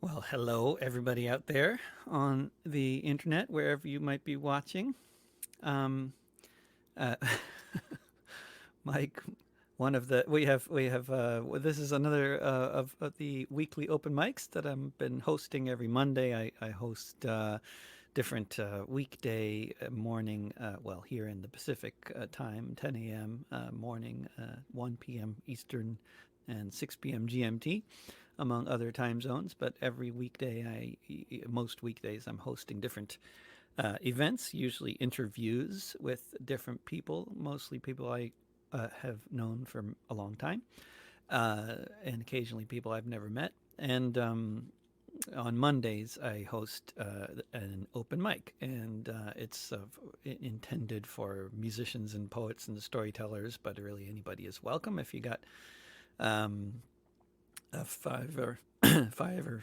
Well, hello, everybody out there on the internet, wherever you might be watching. Um, uh, Mike, one of the this is another of the weekly open mics that I've been hosting every Monday. I host different weekday morning, well, here in the Pacific time, 10 a.m. Morning, 1 p.m. Eastern, and 6 p.m. GMT, among other time zones. But every weekday, most weekdays, I'm hosting different events, usually interviews with different people, mostly people I have known for a long time, and occasionally people I've never met. And on Mondays, I host an open mic, and it's intended for musicians and poets and storytellers, but really anybody is welcome. If you got um, a five or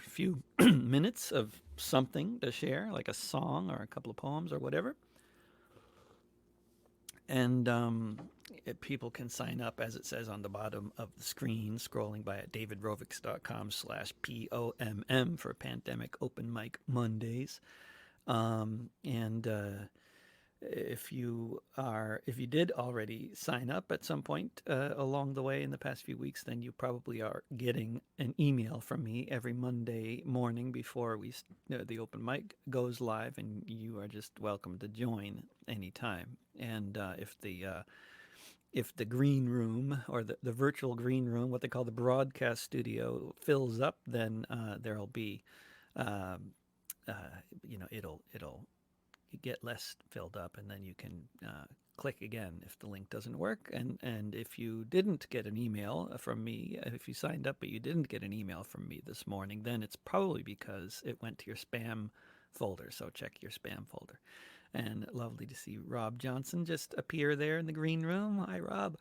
few minutes of something to share, like a song or a couple of poems or whatever, and people can sign up, as it says on the bottom of the screen, scrolling by at davidrovics.com/POMM for Pandemic Open Mic Mondays. And if you did already sign up at some point along the way in the past few weeks, then you probably are getting an email from me every Monday morning before the open mic goes live, and you are just welcome to join anytime. And if the green room, or the virtual green room, what they call the broadcast studio, fills up, then there'll be, um, uh, it'll get less filled up, and then you can click again if the link doesn't work. And if you didn't get an email from me, if you signed up but you didn't get an email from me this morning, then it's probably because it went to your spam folder. So check your spam folder. And lovely to see Robb Johnson just appear there in the green room. Hi, Robb.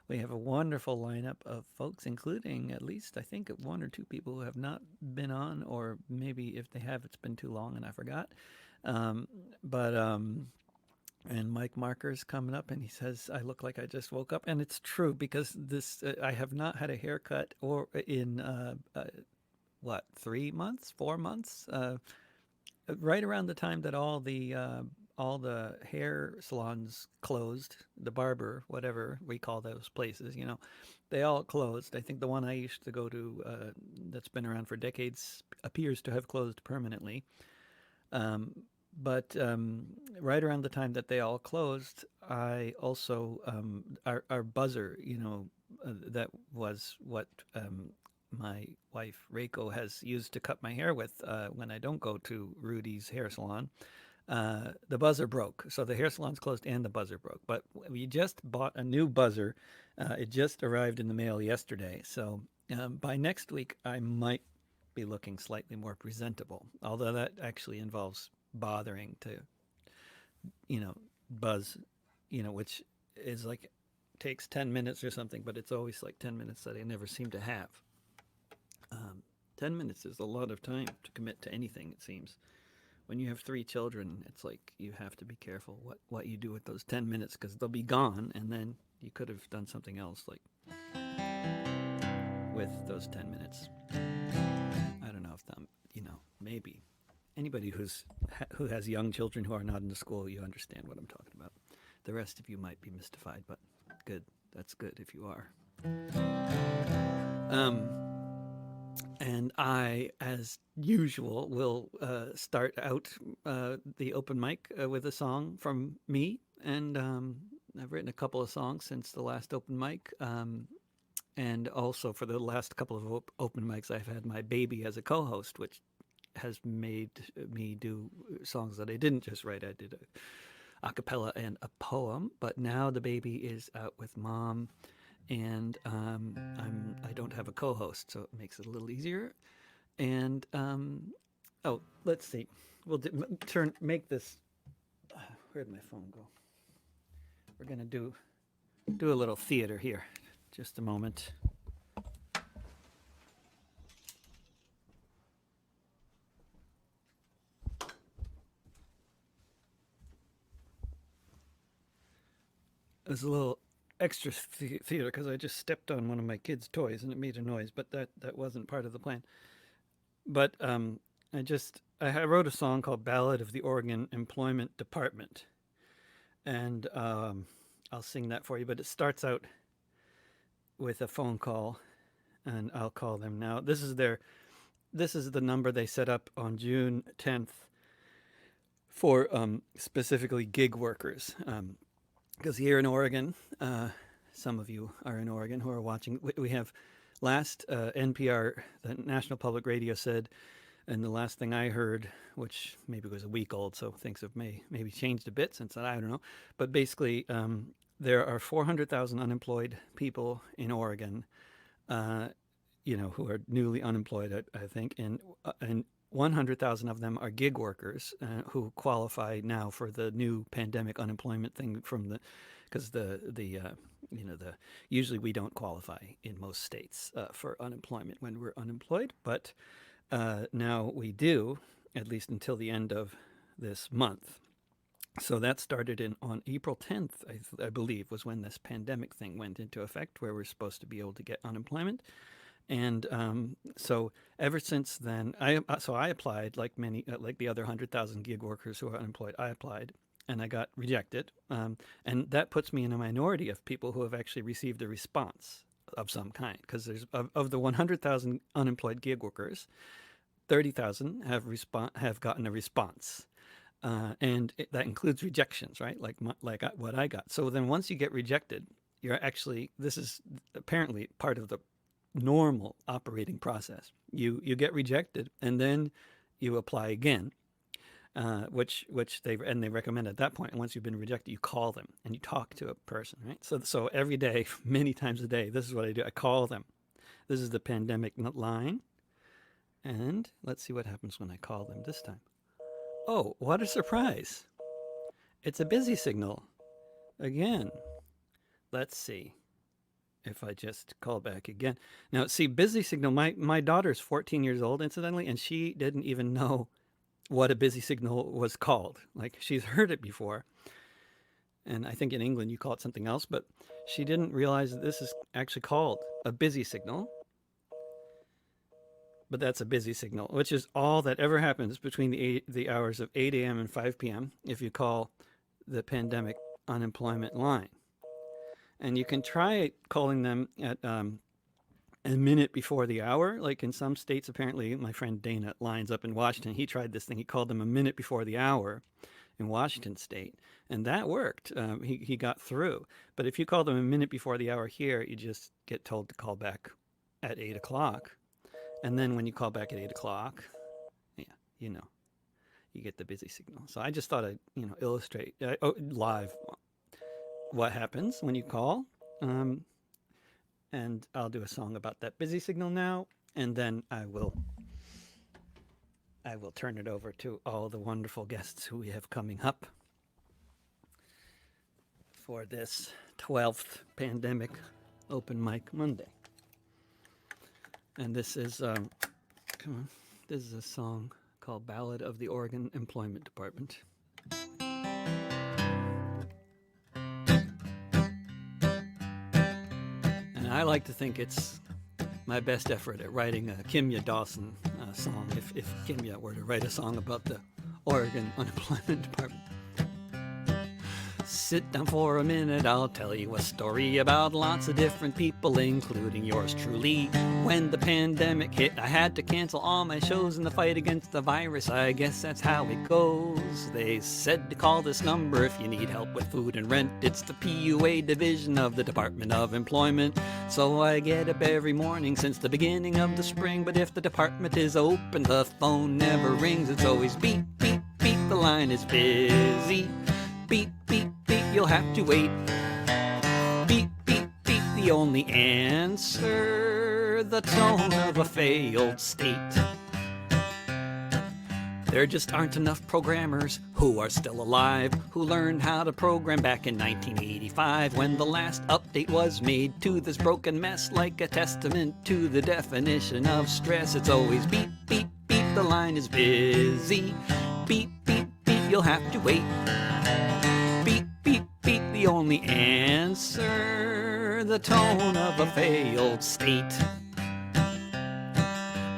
We have a wonderful lineup of folks, including at least, I think, one or two people who have not been on, or maybe if they have, it's been too long and I forgot. Um, but and Mike Marker's coming up, and he says I look like I just woke up, and it's true, because this I have not had a haircut or in what, 3 months, 4 months, right around the time that all the hair salons closed, the barber, whatever we call those places, they all closed. I think the one I used to go to, that's been around for decades, appears to have closed permanently. Um, but right around the time that they all closed, I also our buzzer, that was what my wife Reiko has used to cut my hair with when I don't go to Rudy's hair salon. The buzzer broke, so the hair salon's closed and the buzzer broke. But we just bought a new buzzer. It just arrived in the mail yesterday, so by next week I might be looking slightly more presentable. Although that actually involves bothering to, you know, buzz, which is like takes 10 minutes or something, but it's always like 10 minutes that I never seem to have. 10 minutes is a lot of time to commit to anything, it seems. When you have 3 children, it's like you have to be careful what you do with those 10 minutes, because they'll be gone, and then you could have done something else, like with those 10 minutes. I don't know if that, maybe anybody who has young children who are not in the school, you understand what I'm talking about. The rest of you might be mystified, but good. That's good if you are. Um, and I, as usual, will start out the open mic with a song from me. And I've written a couple of songs since the last open mic. And also for the last couple of open mics, I've had my baby as a co-host, which has made me do songs that I didn't just write. I did a cappella and a poem, but now the baby is out with mom, and I don't have a co-host, so it makes it a little easier. And let's see, we'll make this. Where'd my phone go? We're gonna do a little theater here. Just a moment. There's a little extra theater because I just stepped on one of my kids' toys and it made a noise, but that wasn't part of the plan. But I wrote a song called "Ballad of the Oregon Employment Department," and I'll sing that for you. But it starts out with a phone call, and I'll call them now. This is the number they set up on June 10th for specifically gig workers. Because here in Oregon, some of you are in Oregon who are watching. We have last NPR, the National Public Radio, said, and the last thing I heard, which maybe was a week old, so things have maybe changed a bit since then, I don't know. But basically, there are 400,000 unemployed people in Oregon, who are newly unemployed, I think, and 100,000 of them are gig workers who qualify now for the new pandemic unemployment thing because usually we don't qualify in most states for unemployment when we're unemployed, but now we do, at least until the end of this month. So that started on April 10th, I believe, was when this pandemic thing went into effect, where we're supposed to be able to get unemployment. And so ever since then, I applied like the other 100,000 gig workers who are unemployed. I applied and I got rejected. And that puts me in a minority of people who have actually received a response of some kind, because there's of the 100,000 unemployed gig workers, 30,000 have gotten a response. And that includes rejections, right? Like what I got. So then once you get rejected, this is apparently part of the normal operating process. You get rejected and then you apply again, which they recommend at that point. And once you've been rejected, you call them and you talk to a person, right? So every day, many times a day, this is what I do. I call them. This is the pandemic line. And let's see what happens when I call them this time. Oh, what a surprise. It's a busy signal. Again. Let's see if I just call back again. Now, see, busy signal, my daughter's 14 years old, incidentally, and she didn't even know what a busy signal was called. Like, she's heard it before. And I think in England you call it something else, but she didn't realize that this is actually called a busy signal. But that's a busy signal, which is all that ever happens between the hours of 8 a.m. and 5 p.m. if you call the pandemic unemployment line. And you can try calling them at a minute before the hour. Like in some states, apparently, my friend Dana lines up in Washington. He tried this thing. He called them a minute before the hour in Washington State. And that worked. He got through. But if you call them a minute before the hour here, you just get told to call back at 8 o'clock. And then when you call back at 8 o'clock, you get the busy signal. So I just thought I'd, illustrate live what happens when you call. And I'll do a song about that busy signal now. And then I will turn it over to all the wonderful guests who we have coming up for this 12th Pandemic Open Mic Monday. And this is, this is a song called Ballad of the Oregon Employment Department. And I like to think it's my best effort at writing a Kimya Dawson song, if Kimya were to write a song about the Oregon Unemployment Department. Sit down for a minute, I'll tell you a story about lots of different people, including yours truly. When the pandemic hit, I had to cancel all my shows in the fight against the virus. I guess that's how it goes. They said to call this number if you need help with food and rent. It's the PUA division of the Department of Employment. So I get up every morning since the beginning of the spring. But if the department is open, the phone never rings. It's always beep, beep, beep, the line is busy. Beep, beep, beep, you'll have to wait. Beep, beep, beep, the only answer, the tone of a failed state. There just aren't enough programmers who are still alive, who learned how to program back in 1985 when the last update was made to this broken mess, like a testament to the definition of stress. It's always beep, beep, beep, the line is busy. Beep, beep, beep, you'll have to wait. Beep, beep, beep, the only answer, the tone of a failed state.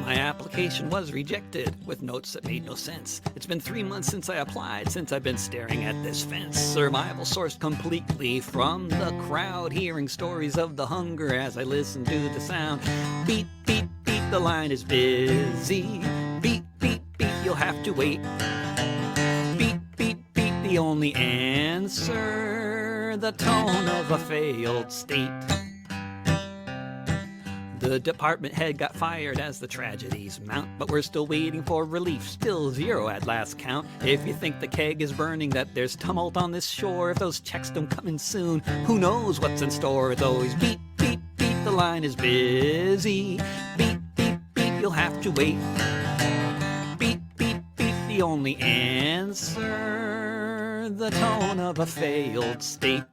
My application application was rejected with notes that made no sense. It's been 3 months since I applied, since I've been staring at this fence. Survival sourced completely from the crowd, hearing stories of the hunger as I listen to the sound. Beep, beep, beep, the line is busy. Beep, beep, beep, you'll have to wait. Beep, beep, beep, the only answer, the tone of a failed state. The department head got fired as the tragedies mount, but we're still waiting for relief, still 0 at last count. If you think the keg is burning, that there's tumult on this shore, if those checks don't come in soon, who knows what's in store? It's always beep, beep, beep, the line is busy. Beep, beep, beep, you'll have to wait. Beep, beep, beep, the only answer, the tone of a failed state.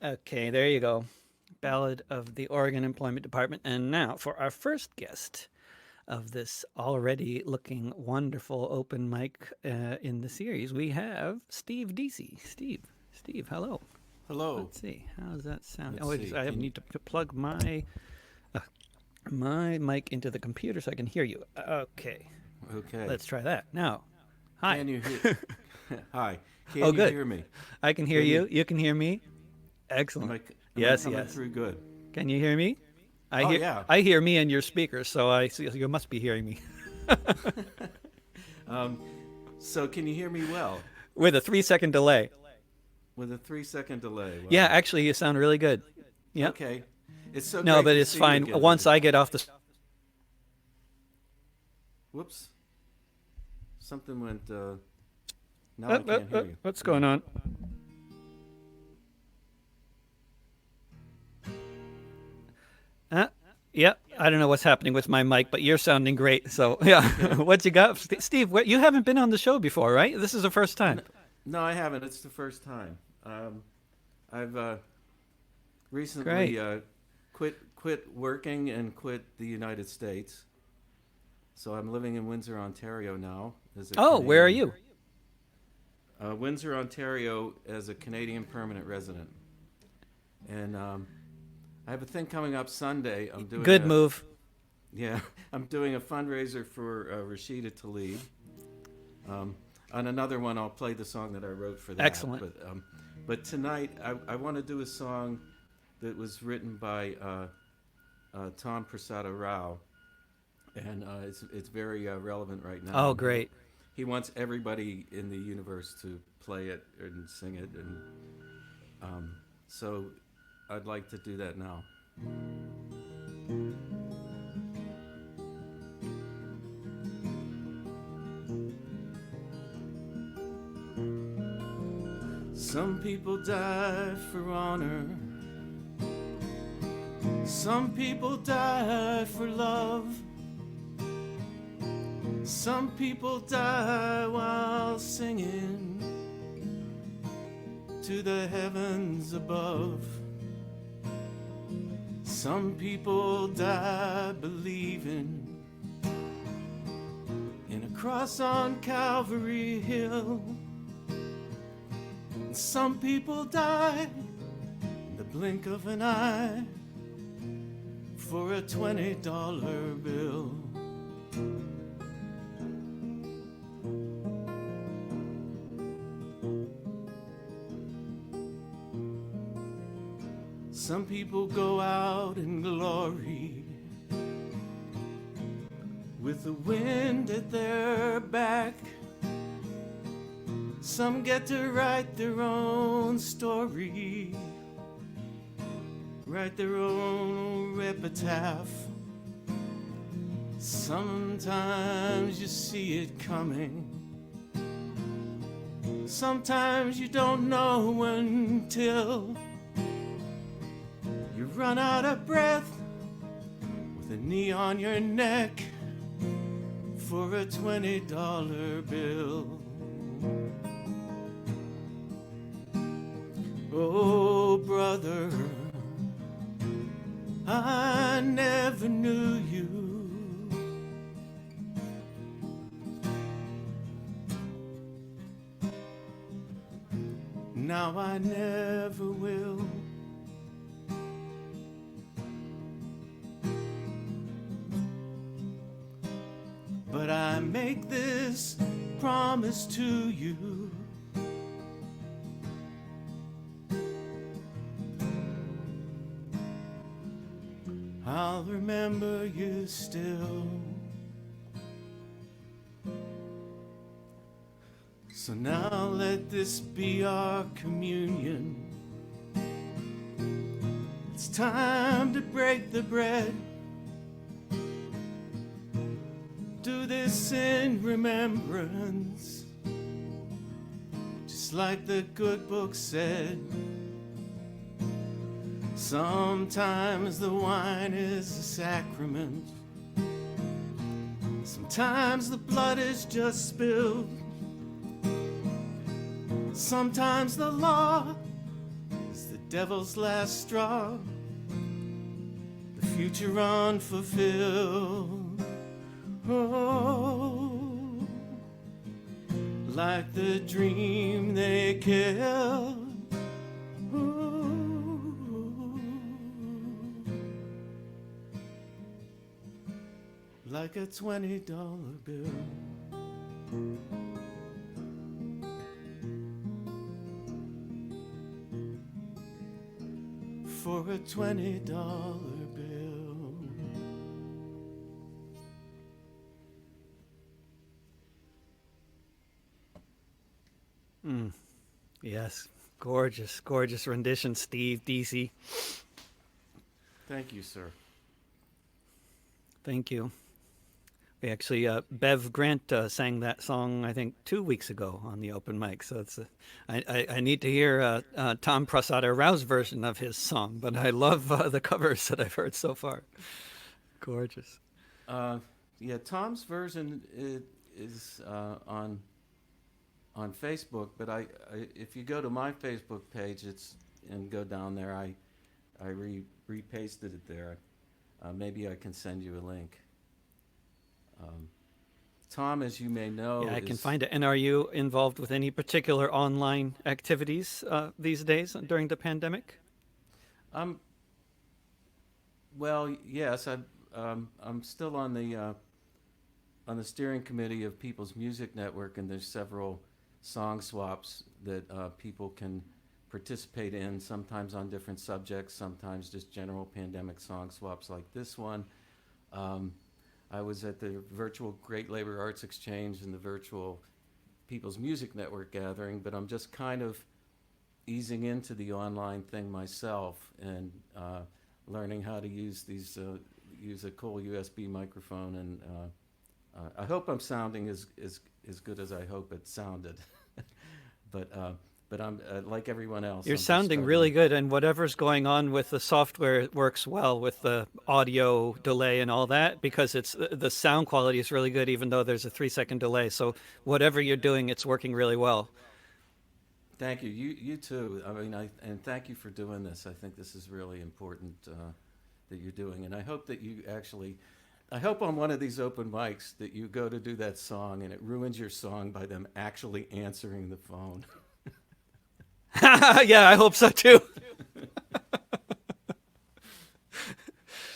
Okay, there you go. Ballad of the Oregon Employment Department. And now for our first guest of this already looking wonderful open mic in the series, we have Steve Deasy. Steve, hello. Hello. Let's see. How does that sound? I need to plug my mic into the computer so I can hear you. Okay. Let's try that. Now, hi. Can you hear? Hi. Can you good. hear me? I can hear you. You can hear me? Excellent. Yes. Through good. Can you hear me? Yeah. I hear me in your speakers, so you must be hearing me. So can you hear me well? With a 3-second delay. With a 3-second delay. Wow. Yeah, actually, you sound really good. Yeah. Okay. It's so. No, great but to it's see fine. you again. Once I get off the. Whoops. Something went. Now I can't hear you. What's going on? Yeah, I don't know what's happening with my mic, but you're sounding great. So, yeah. What you got? Steve, you haven't been on the show before, right? This is the first time. No, I haven't. It's the first time. I've recently quit working and quit the United States. So I'm living in Windsor, Ontario now. Where are you? Windsor, Ontario, as a Canadian permanent resident. And I have a thing coming up Sunday. I'm doing Good move. Yeah, I'm doing a fundraiser for Rashida Tlaib. On another one, I'll play the song that I wrote for that. Excellent. But tonight, I want to do a song that was written by Tom Prasada Rao, and it's very relevant right now. Oh, great. He wants everybody in the universe to play it and sing it, and so I'd like to do that now. Some people die for honor. Some people die for love. Some people die while singing to the heavens above. Some people die believing in a cross on Calvary Hill. And some people die in the blink of an eye for a $20 bill. Some people go out in glory with the wind at their back. Some get to write their own story, write their own epitaph. Sometimes you see it coming. Sometimes you don't know until you run out of breath with a knee on your neck for a $20 bill. Oh, brother, I never knew you. Now I never will. this promise to you. I'll remember you still. So now let this be our communion. It's time to break the bread. Do this in remembrance, just like the good book said. Sometimes the wine is a sacrament. Sometimes the blood is just spilled. Sometimes the law is the devil's last straw, the future unfulfilled. Oh, like the dream they killed. Like a $20 bill. For a $20 bill. Yes, gorgeous, gorgeous rendition, Steve, Deasy. Thank you, sir. Thank you. We actually, Bev Grant sang that song, I think, 2 weeks ago on the open mic. So it's, I need to hear Tom Prasada Rau's version of his song, but I love the covers that I've heard so far. Gorgeous. Yeah, Tom's version is on Facebook, but I if you go to my Facebook page, and go down there, I repasted it there. Maybe I can send you a link. Tom, as you may know, I can find it. And are you involved with any particular online activities these days during the pandemic? Well, yes, I'm still on the steering committee of People's Music Network, and there's several song swaps that people can participate in, sometimes on different subjects, sometimes just general pandemic song swaps like this one. I was at the virtual Great Labor Arts Exchange and the virtual People's Music Network gathering, but I'm just kind of easing into the online thing myself and learning how to use use a cool USB microphone, and I hope I'm sounding as good as I hope it sounded. But I'm like everyone else. You're sounding really good, and whatever's going on with the software works well with the audio delay and all that, because the sound quality is really good, even though there's a 3-second delay. So whatever you're doing, it's working really well. Thank you. You too. I mean, and thank you for doing this. I think this is really important that you're doing, and I hope that you actually. I hope on one of these open mics that you go to do that song and it ruins your song by them actually answering the phone. Yeah, I hope so too.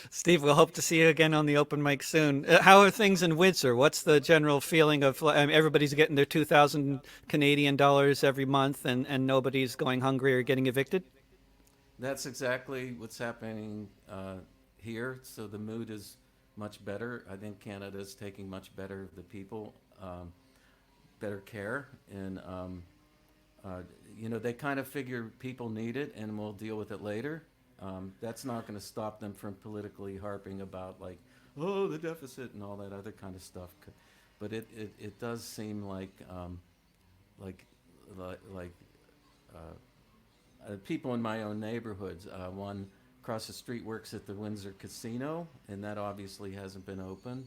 Steve, we'll hope to see you again on the open mic soon. How are things in Windsor? What's the general feeling of everybody's getting their 2,000 Canadian dollars every month and nobody's going hungry or getting evicted? That's exactly what's happening here. So the mood is much better. I think Canada is taking much better of the people, better care, and they kind of figure people need it and we'll deal with it later. That's not going to stop them from politically harping about the deficit and all that other kind of stuff. But it does seem like people in my own neighborhoods. One across the street works at the Windsor Casino, and that obviously hasn't been open.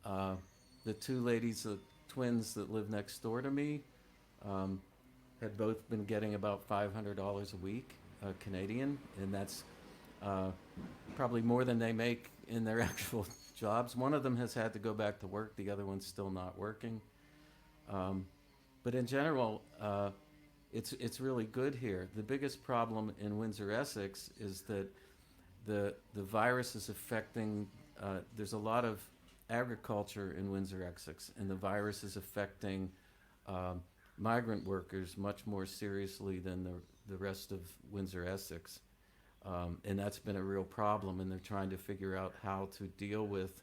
The two ladies, the twins that live next door to me, had both been getting about $500 a week Canadian, and that's probably more than they make in their actual jobs. One of them has had to go back to work. The other one's still not working. But in general, it's really good here. The biggest problem in Windsor, Essex, is that the virus is affecting. There's a lot of agriculture in Windsor, Essex, and the virus is affecting migrant workers much more seriously than the rest of Windsor, Essex. And that's been a real problem, and they're trying to figure out how to deal with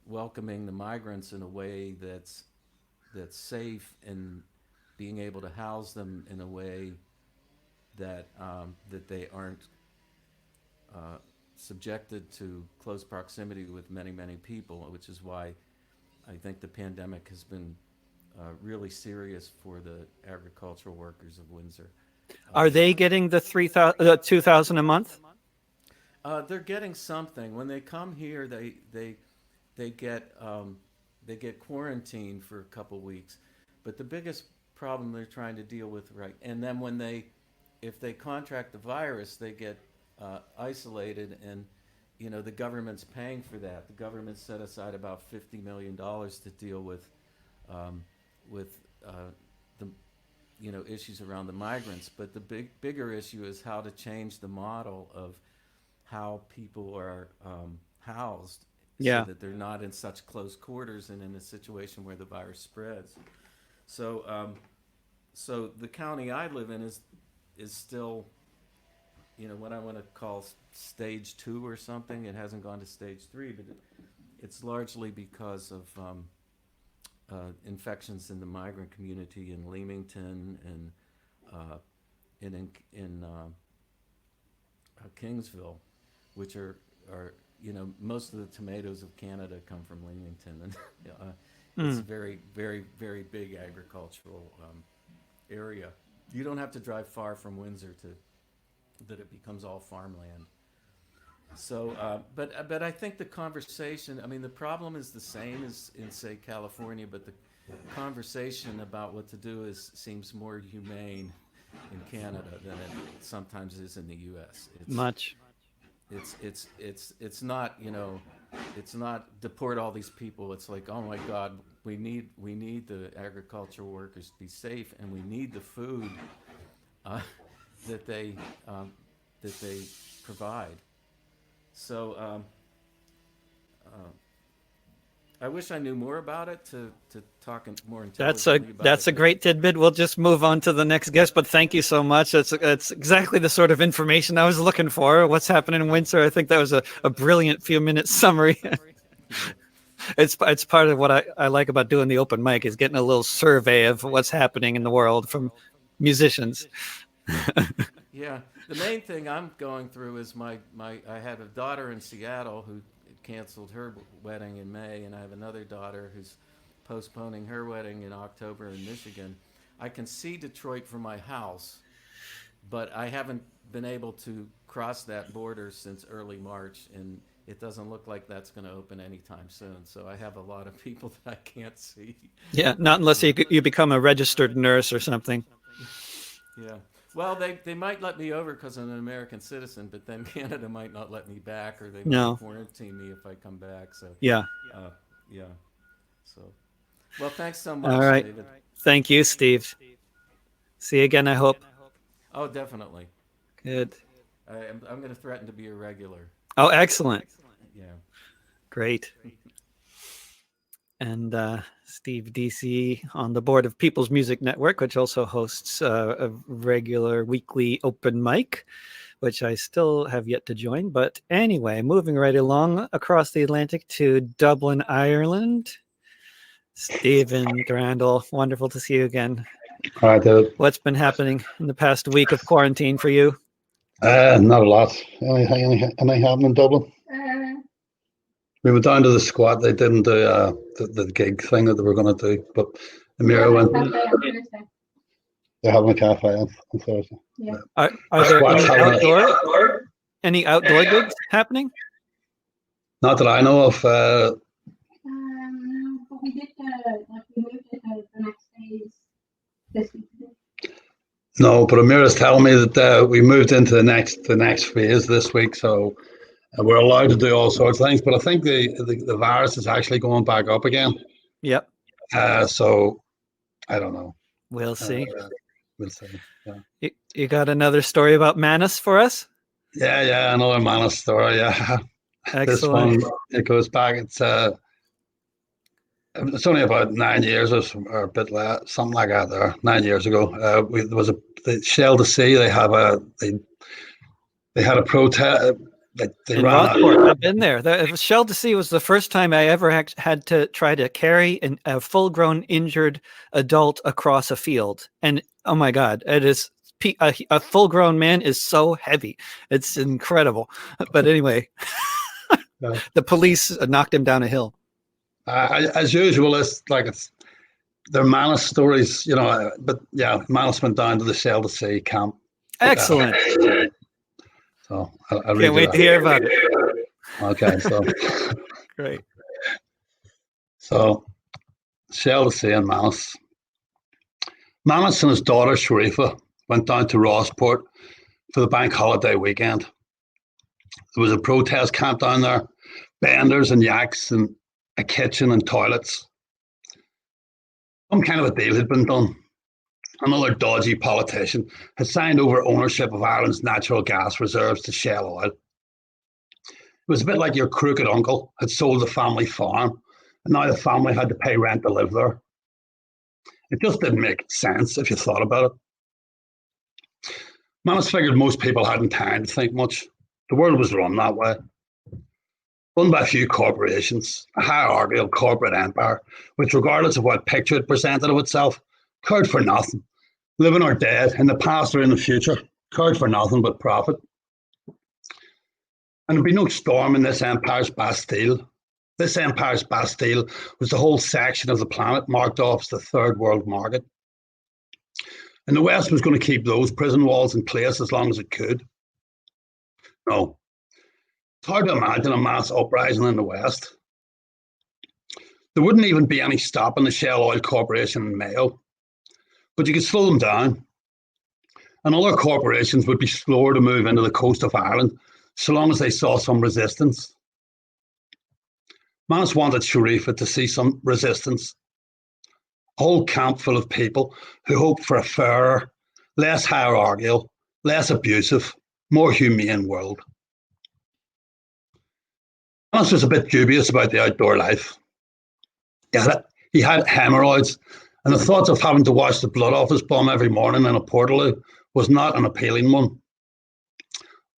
welcoming the migrants in a way that's safe, and being able to house them in a way that that they aren't subjected to close proximity with many people, which is why I think the pandemic has been really serious for the agricultural workers of Windsor. Are they getting the 2,000 a month? They're getting something. When they come here, they get quarantined for a couple weeks. But the biggest problem they're trying to deal with, right? And then if they contract the virus, they get isolated, and the government's paying for that. The government set aside about $50 million to deal with the issues around the migrants. But the bigger issue is how to change the model of how people are housed, so that they're not in such close quarters and in a situation where the virus spreads. So the county I live in is still, what I want to call stage 2 or something. It hasn't gone to stage 3, but it's largely because of infections in the migrant community in Leamington and in Kingsville, which are most of the tomatoes of Canada come from Leamington, and it's a very, very, very big agricultural area. You don't have to drive far from Windsor that it becomes all farmland. So, but I think the conversation, the problem is the same as in, say, California, but the conversation about what to do seems more humane in Canada than it sometimes is in the U.S. It's not, it's not deport all these people. It's like, oh my God, we need the agricultural workers to be safe, and we need the food that they provide. So I wish I knew more about it to talk more intelligently about it. That's a great tidbit. We'll just move on to the next guest, but thank you so much. It's exactly the sort of information I was looking for. What's happening in Windsor? I think that was a brilliant few minute summary. It's part of what I like about doing the open mic, is getting a little survey of what's happening in the world from musicians. Yeah. The main thing I'm going through is I had a daughter in Seattle who canceled her wedding in May, and I have another daughter who's postponing her wedding in October in Michigan. I can see Detroit from my house, but I haven't been able to cross that border since early March, and it doesn't look like that's going to open anytime soon. So I have a lot of people that I can't see. Yeah, not unless you become a registered nurse or something. Yeah. Well, they might let me over because I'm an American citizen, but then Canada might not let me back, or they might quarantine me if I come back. So yeah. So, well, thanks so much, all right. David. Thank you, Steve. See you again, I hope. Oh, definitely. Good. I'm going to threaten to be a regular. Oh, excellent. Yeah. Great. And Steve Deasy on the board of People's Music Network, which also hosts a regular weekly open mic, which I still have yet to join. But anyway, moving right along across the Atlantic to Dublin, Ireland. Stephen McRandal, wonderful to see you again. Hi, David. What's been happening in the past week of quarantine for you? Not a lot. Anything happening in Dublin? We went down to the squat. They didn't do the gig thing that they were going to do, but Amira went. They're having a cafe on Thursday. Yeah. Are there any outdoor gigs happening? Not that I know of. But we did we moved it the next days this week. No, but Amira's telling me that we moved into the next phase this week, so we're allowed to do all sorts of things. But I think the virus is actually going back up again. Yep. So I don't know. We'll see. We'll see. Yeah. You got another story about Manus for us? Yeah, another Manus story. Yeah. This one, Excellent. it goes back. It's only about 9 years or a bit less, something like that. There, 9 years ago, there was the Shell to Sea. They had a protest. They In ran Rockport, a. I've been there. The Shell to Sea was the first time I ever had to try to carry a full-grown injured adult across a field. And oh my God, it is a full-grown man is so heavy. It's incredible. But anyway, the police knocked him down a hill. As usual, they're Manus stories, But yeah, Manus went down to the Shell to Sea camp. Excellent. So I'll read Can't wait to hear about it. Okay, so Great. So Shell to Sea and Manus. Manus and his daughter Sharifa went down to Rossport for the bank holiday weekend. There was a protest camp down there, benders and yaks and a kitchen and toilets. Some kind of a deal had been done. Another dodgy politician had signed over ownership of Ireland's natural gas reserves to Shell Oil. It was a bit like your crooked uncle had sold the family farm, and now the family had to pay rent to live there. It just didn't make sense if you thought about it. Manus figured most people hadn't time to think much. The world was run that way. Run by a few corporations, a hierarchical corporate empire, which, regardless of what picture it presented of itself, cared for nothing. Living or dead, in the past or in the future, cared for nothing but profit. And there'd be no storm in this empire's Bastille. This empire's Bastille was the whole section of the planet marked off as the third world market. And the West was going to keep those prison walls in place as long as it could. No. It's hard to imagine a mass uprising in the West. There wouldn't even be any stopping the Shell Oil Corporation in Mayo. But you could slow them down. And other corporations would be slower to move into the coast of Ireland so long as they saw some resistance. Manus wanted Sharifa to see some resistance. A whole camp full of people who hoped for a fairer, less hierarchical, less abusive, more humane world. Manus was a bit dubious about the outdoor life. He had hemorrhoids, and the thought of having to wash the blood off his bum every morning in a portaloo was not an appealing one.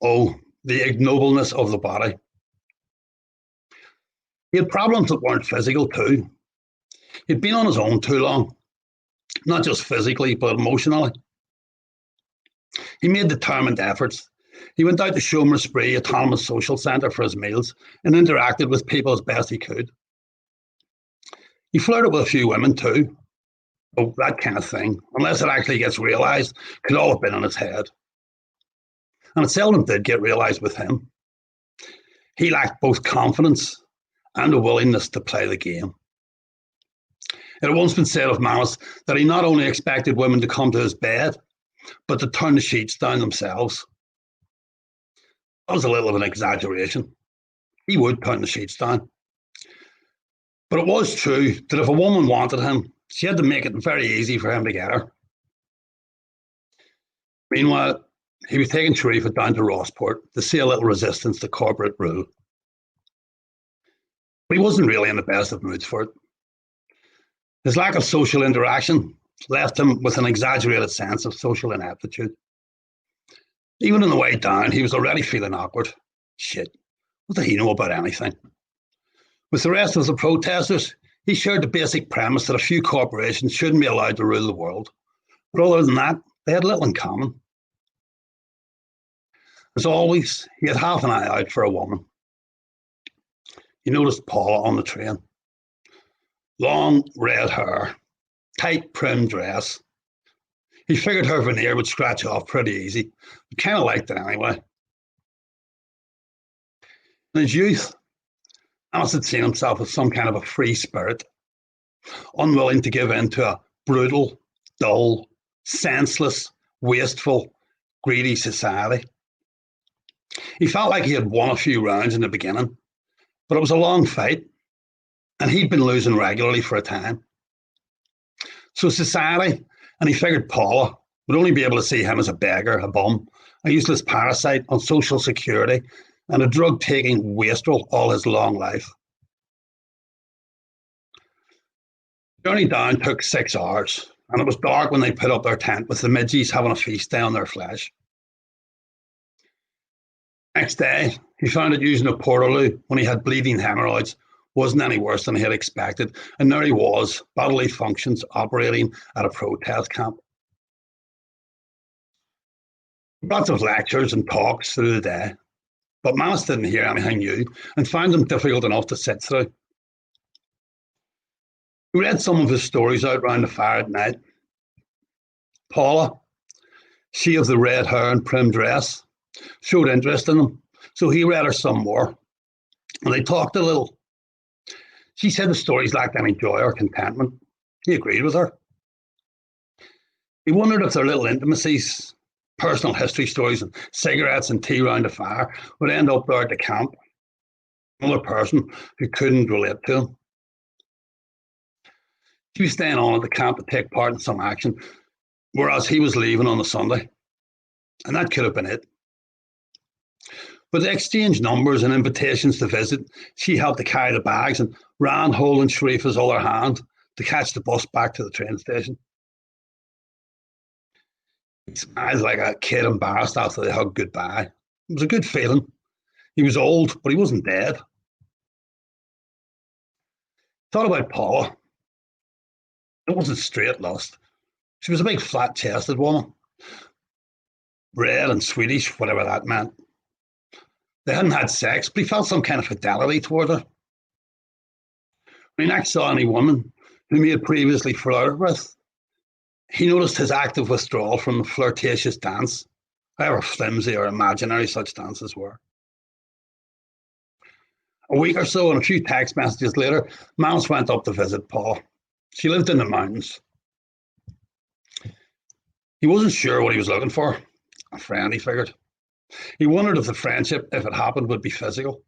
Oh, the ignobleness of the body. He had problems that weren't physical too. He'd been on his own too long, not just physically, but emotionally. He made determined efforts. He went out to Shomer Spree Autonomous Social Centre for his meals and interacted with people as best he could. He flirted with a few women too. Oh, that kind of thing, unless it actually gets realised, could all have been in his head. And it seldom did get realised with him. He lacked both confidence and a willingness to play the game. It had once been said of Manus that he not only expected women to come to his bed, but to turn the sheets down themselves. That was a little of an exaggeration. He would turn the sheets down. But it was true that if a woman wanted him, she had to make it very easy for him to get her. Meanwhile, he was taking Sharifa down to Rossport to see a little resistance to corporate rule. But he wasn't really in the best of moods for it. His lack of social interaction left him with an exaggerated sense of social ineptitude. Even on the way down, he was already feeling awkward. Shit, what did he know about anything? With the rest of the protesters, he shared the basic premise that a few corporations shouldn't be allowed to rule the world. But other than that, they had little in common. As always, he had half an eye out for a woman. He noticed Paula on the train. Long red hair, tight prim dress. He figured her veneer would scratch off pretty easy, but kind of liked it anyway. In his youth, Manus had seen himself as some kind of a free spirit, unwilling to give in to a brutal, dull, senseless, wasteful, greedy society. He felt like he had won a few rounds in the beginning, but it was a long fight, and he'd been losing regularly for a time. So society, and he figured Paula, would only be able to see him as a beggar, a bum, a useless parasite on social security, and a drug-taking wastrel all his long life. The journey down took 6 hours, and it was dark when they put up their tent, with the midgies having a feast day on their flesh. Next day, he found that using a portaloo when he had bleeding hemorrhoids wasn't any worse than he had expected, and there he was, bodily functions operating at a protest camp. Lots of lectures and talks through the day, but Manus didn't hear anything new and found them difficult enough to sit through. He read some of his stories out round the fire at night. Paula, she of the red hair and prim dress, showed interest in him, so he read her some more, and they talked a little. She said the stories lacked any joy or contentment. He agreed with her. He wondered if their little intimacies, personal history stories, and cigarettes and tea round the fire would end up there at the camp. Another person who couldn't relate to him. She was staying on at the camp to take part in some action, whereas he was leaving on the Sunday. And that could have been it. But they exchanged numbers and invitations to visit. She helped to carry the bags and ran holding Sharifa's other hand to catch the bus back to the train station. He smiled like a kid embarrassed after they hugged goodbye. It was a good feeling. He was old, but he wasn't dead. Thought about Paula. It wasn't straight lust. She was a big flat-chested woman. Red and Swedish, whatever that meant. They hadn't had sex, but he felt some kind of fidelity toward her. When he next saw any woman whom he had previously flirted with, he noticed his active withdrawal from the flirtatious dance, however flimsy or imaginary such dances were. A week or so and a few text messages later, Manus went up to visit Paula. She lived in the mountains. He wasn't sure what he was looking for. A friend, he figured. He wondered if the friendship, if it happened, would be physical.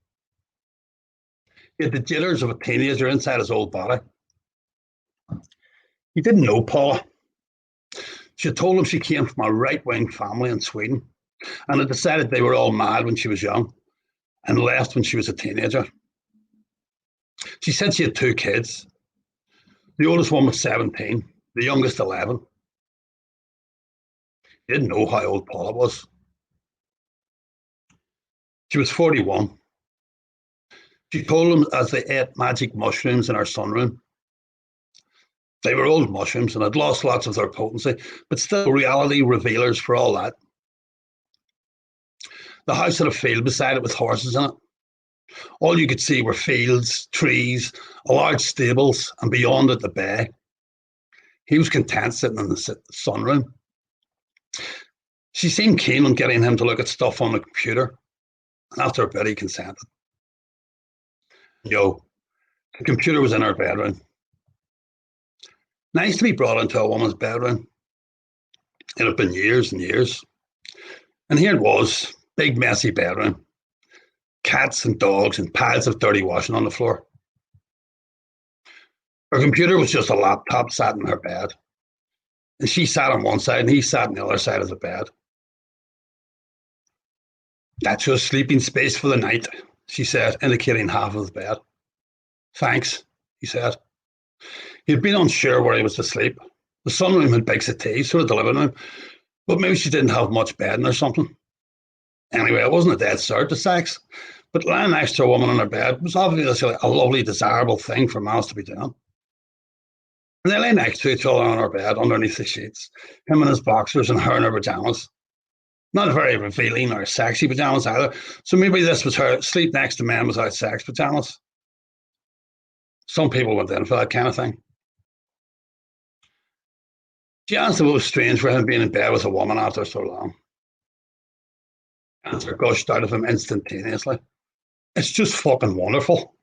He had the jitters of a teenager inside his old body. He didn't know Paula. She had told him she came from a right-wing family in Sweden and had decided they were all mad when she was young and left when she was a teenager. She said she had 2 kids. The oldest one was 17, the youngest 11. He didn't know how old Paula was. She was 41. She told him as they ate magic mushrooms in her sunroom. They were old mushrooms and had lost lots of their potency, but still reality revealers for all that. The house had a field beside it with horses in it. All you could see were fields, trees, a large stables, and beyond it the bay. He was content sitting in the sunroom. She seemed keen on getting him to look at stuff on the computer, and after a bit he consented. The computer was in her bedroom. Nice to be brought into a woman's bedroom. It had been years and years. And here it was, big messy bedroom. Cats and dogs and piles of dirty washing on the floor. Her computer was just a laptop sat in her bed. And she sat on one side and he sat on the other side of the bed. That's your sleeping space for the night, she said, indicating half of the bed. Thanks, he said. He had been unsure where he was to sleep. The sunroom had big settees, so did the living room, but maybe she didn't have much bedding or something. Anyway, it wasn't a dead cert to sex, but lying next to a woman on her bed was obviously a lovely, desirable thing for Manus to be doing. And they lay next to each other on her bed underneath the sheets, him in his boxers and her in her pajamas. Not very revealing or sexy pajamas either, so maybe this was her sleep next to men without sex pajamas. Some people went in for that kind of thing. She asked if it was strange for him being in bed with a woman after so long. The answer gushed out of him instantaneously. It's just fucking wonderful,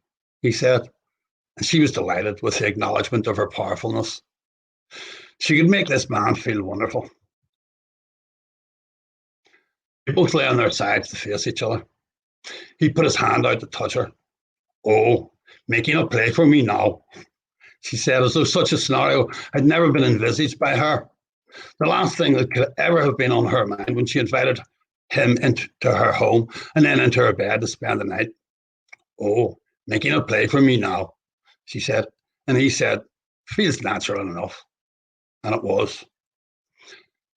he said, and she was delighted with the acknowledgement of her powerfulness. She could make this man feel wonderful. They both lay on their sides to face each other. He put his hand out to touch her. Oh, making a play for me now, she said, as though such a scenario had never been envisaged by her. The last thing that could ever have been on her mind when she invited him into her home and then into her bed to spend the night. "Oh, making a play for me now," she said. And he said, "Feels natural enough." And it was.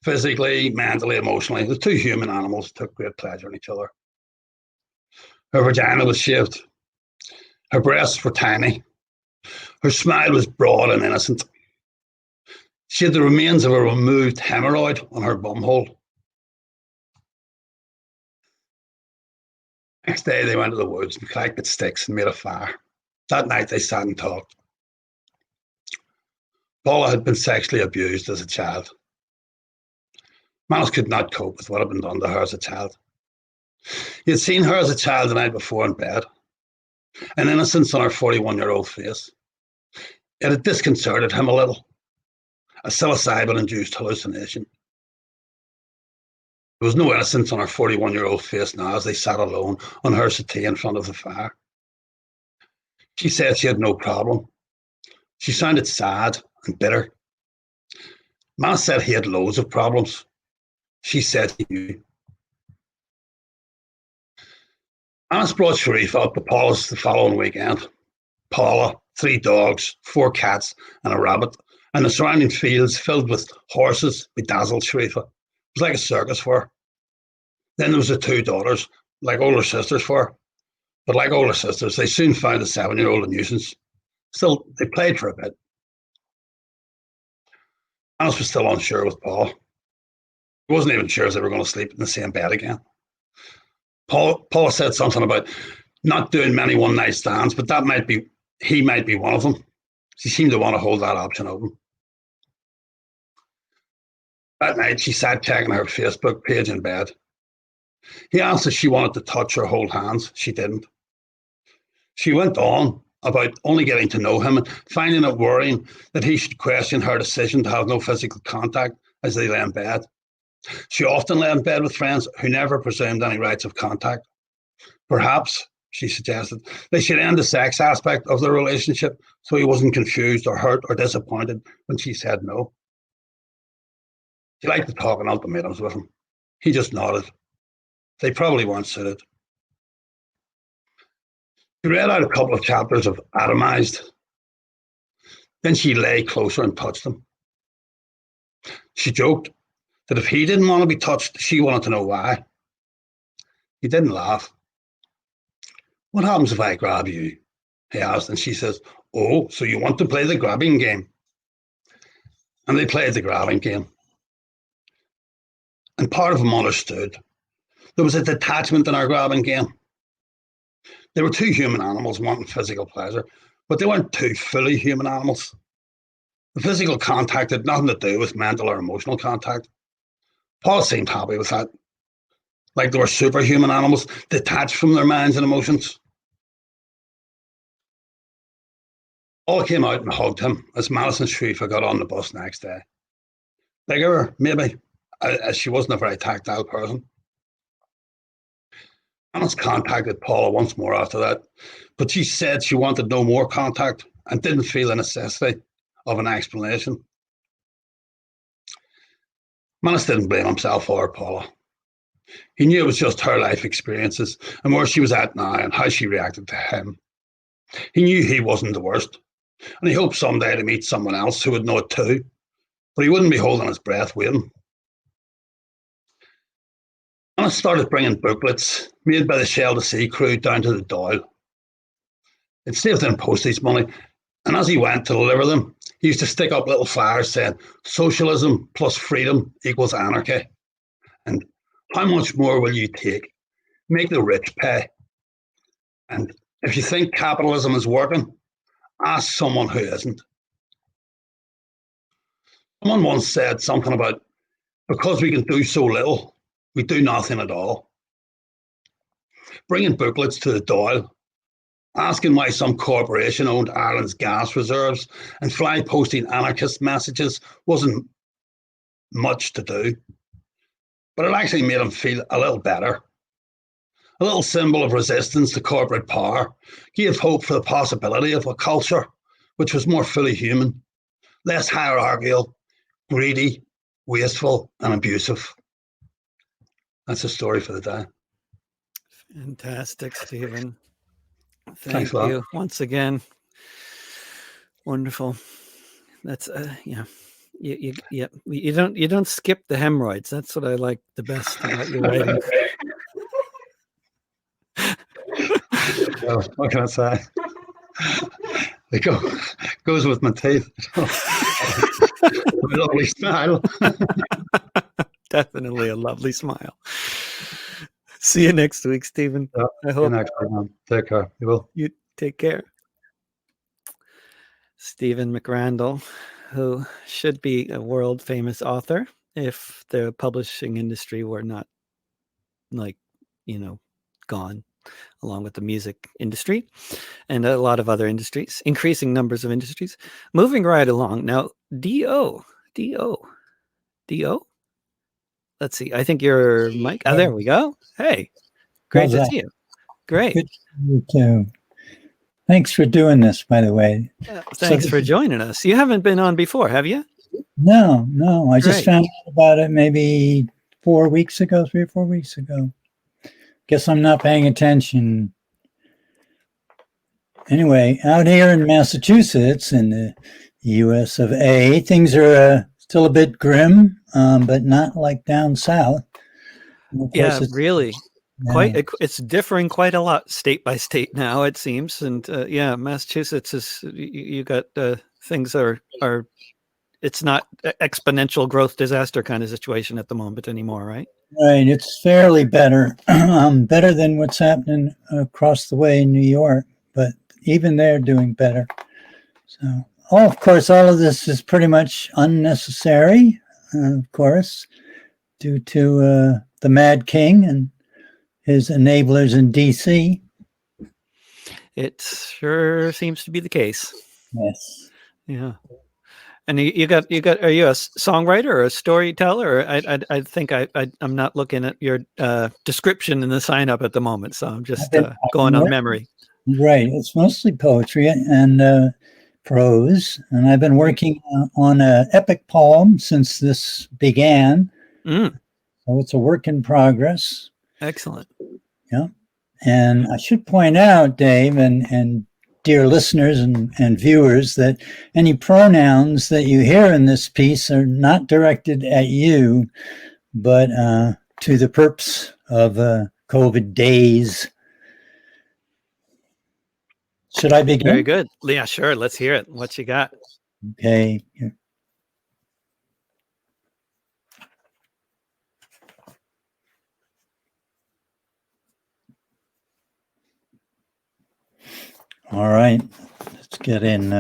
Physically, mentally, emotionally, the two human animals took great pleasure in each other. Her vagina was shaved. Her breasts were tiny. Her smile was broad and innocent. She had the remains of a removed hemorrhoid on her bumhole. Next day, they went to the woods and collected sticks and made a fire. That night, they sat and talked. Paula had been sexually abused as a child. Manus could not cope with what had been done to her as a child. He had seen her as a child the night before in bed, an innocence on her 41-year-old face. It had disconcerted him a little, a psilocybin-induced hallucination. There was no innocence on her 41-year-old face now as they sat alone on her settee in front of the fire. She said she had no problem. She sounded sad and bitter. Manus said he had loads of problems. She said he knew. Manus brought Sharifa up to Paula's the following weekend. Paula, 3 dogs, 4 cats, and a rabbit, and the surrounding fields filled with horses bedazzled Sharifa. It was like a circus for her. Then there was the 2 daughters, like older sisters for her. But like older sisters, they soon found the 7-year-old a nuisance. Still, they played for a bit. Manus was still unsure with Paula. He wasn't even sure if they were going to sleep in the same bed again. Paula said something about not doing many one-night stands, but he might be one of them. She seemed to want to hold that option open. That night, she sat checking her Facebook page in bed. He asked if she wanted to touch or hold hands. She didn't. She went on about only getting to know him and finding it worrying that he should question her decision to have no physical contact as they lay in bed. She often lay in bed with friends who never presumed any rights of contact. Perhaps, she suggested, they should end the sex aspect of their relationship so he wasn't confused or hurt or disappointed when she said no. She liked to talk in ultimatums with him. He just nodded. They probably weren't suited. She read out a couple of chapters of Atomized. Then she lay closer and touched him. She joked that if he didn't want to be touched, she wanted to know why. He didn't laugh. "What happens if I grab you?" he asked, and she says, "Oh, so you want to play the grabbing game?" And they played the grabbing game. And part of him understood. There was a detachment in our grabbing game. They were 2 human animals wanting physical pleasure, but they weren't 2 fully human animals. The physical contact had nothing to do with mental or emotional contact. Paul seemed happy with that, like they were superhuman animals detached from their minds and emotions. Paul came out and hugged him as Manus and Sharifa got on the bus next day. Bigger, maybe, as she wasn't a very tactile person. Manus contacted Paula once more after that, but she said she wanted no more contact and didn't feel the necessity of an explanation. Manus didn't blame himself or Paula. He knew it was just her life experiences and where she was at now and how she reacted to him. He knew he wasn't the worst, and he hoped someday to meet someone else who would know it too, but he wouldn't be holding his breath waiting. Manus started bringing booklets made by the Shell to Sea crew down to the Dáil. It saved him postage money, and as he went to deliver them, he used to stick up little flyers saying, "Socialism plus freedom equals anarchy." And "How much more will you take? Make the rich pay." And "If you think capitalism is working, ask someone who isn't." Someone once said something about, because we can do so little, we do nothing at all. Bringing booklets to the Dáil, asking why some corporation owned Ireland's gas reserves, and fly posting anarchist messages wasn't much to do. But it actually made him feel a little better. A little symbol of resistance to corporate power, gave hope for the possibility of a culture which was more fully human, less hierarchical, greedy, wasteful, and abusive. that's a story for the day. Fantastic, Stephen. Thanks Thank a lot. you once again. Wonderful. That's yeah. You don't skip the hemorrhoids. That's what I like the best about your writing. Well, what can I say? It goes with my teeth. Lovely smile. Definitely a lovely smile. See you next week, Stephen. Yeah, I hope next week, man. Take care. You will. you take care. Stephen McRandal, who should be a world famous author if the publishing industry were not gone, along with the music industry and a lot of other industries, increasing numbers of industries. Moving right along. Now, D.O. Let's see. I think you're Mike. Oh, there we go. Hey, great to see you. Great. Good to see you too. Thanks for doing this, by the way. Thanks for joining us. You haven't been on before, have you? No. I just found out about it maybe 4 weeks ago, 3 or 4 weeks ago. Guess I'm not paying attention. Anyway, out here in Massachusetts, in the US of A, things are still a bit grim, but not like down south. Yeah, really. Yeah. It's differing quite a lot state by state now, it seems. And yeah, Massachusetts is, you got things are it's not exponential growth disaster kind of situation at the moment anymore, right? Right. It's fairly better, better than what's happening across the way in New York, but even they're doing better. So, of course, all of this is pretty much unnecessary, of course, due to the Mad King and his enablers in DC. It sure seems to be the case. Yes. Yeah. And you got. Are you a songwriter or a storyteller? I think I'm not looking at your description in the sign up at the moment, so I'm just going on memory. Right. It's mostly poetry and prose, and I've been working on an epic poem since this began. So it's a work in progress. Excellent. Yeah. And I should point out, Dave, and dear listeners and viewers, that any pronouns that you hear in this piece are not directed at you, but to the perps of COVID days. Should I begin? Very good. Yeah, sure. Let's hear it. What you got? Okay. All right, let's get in.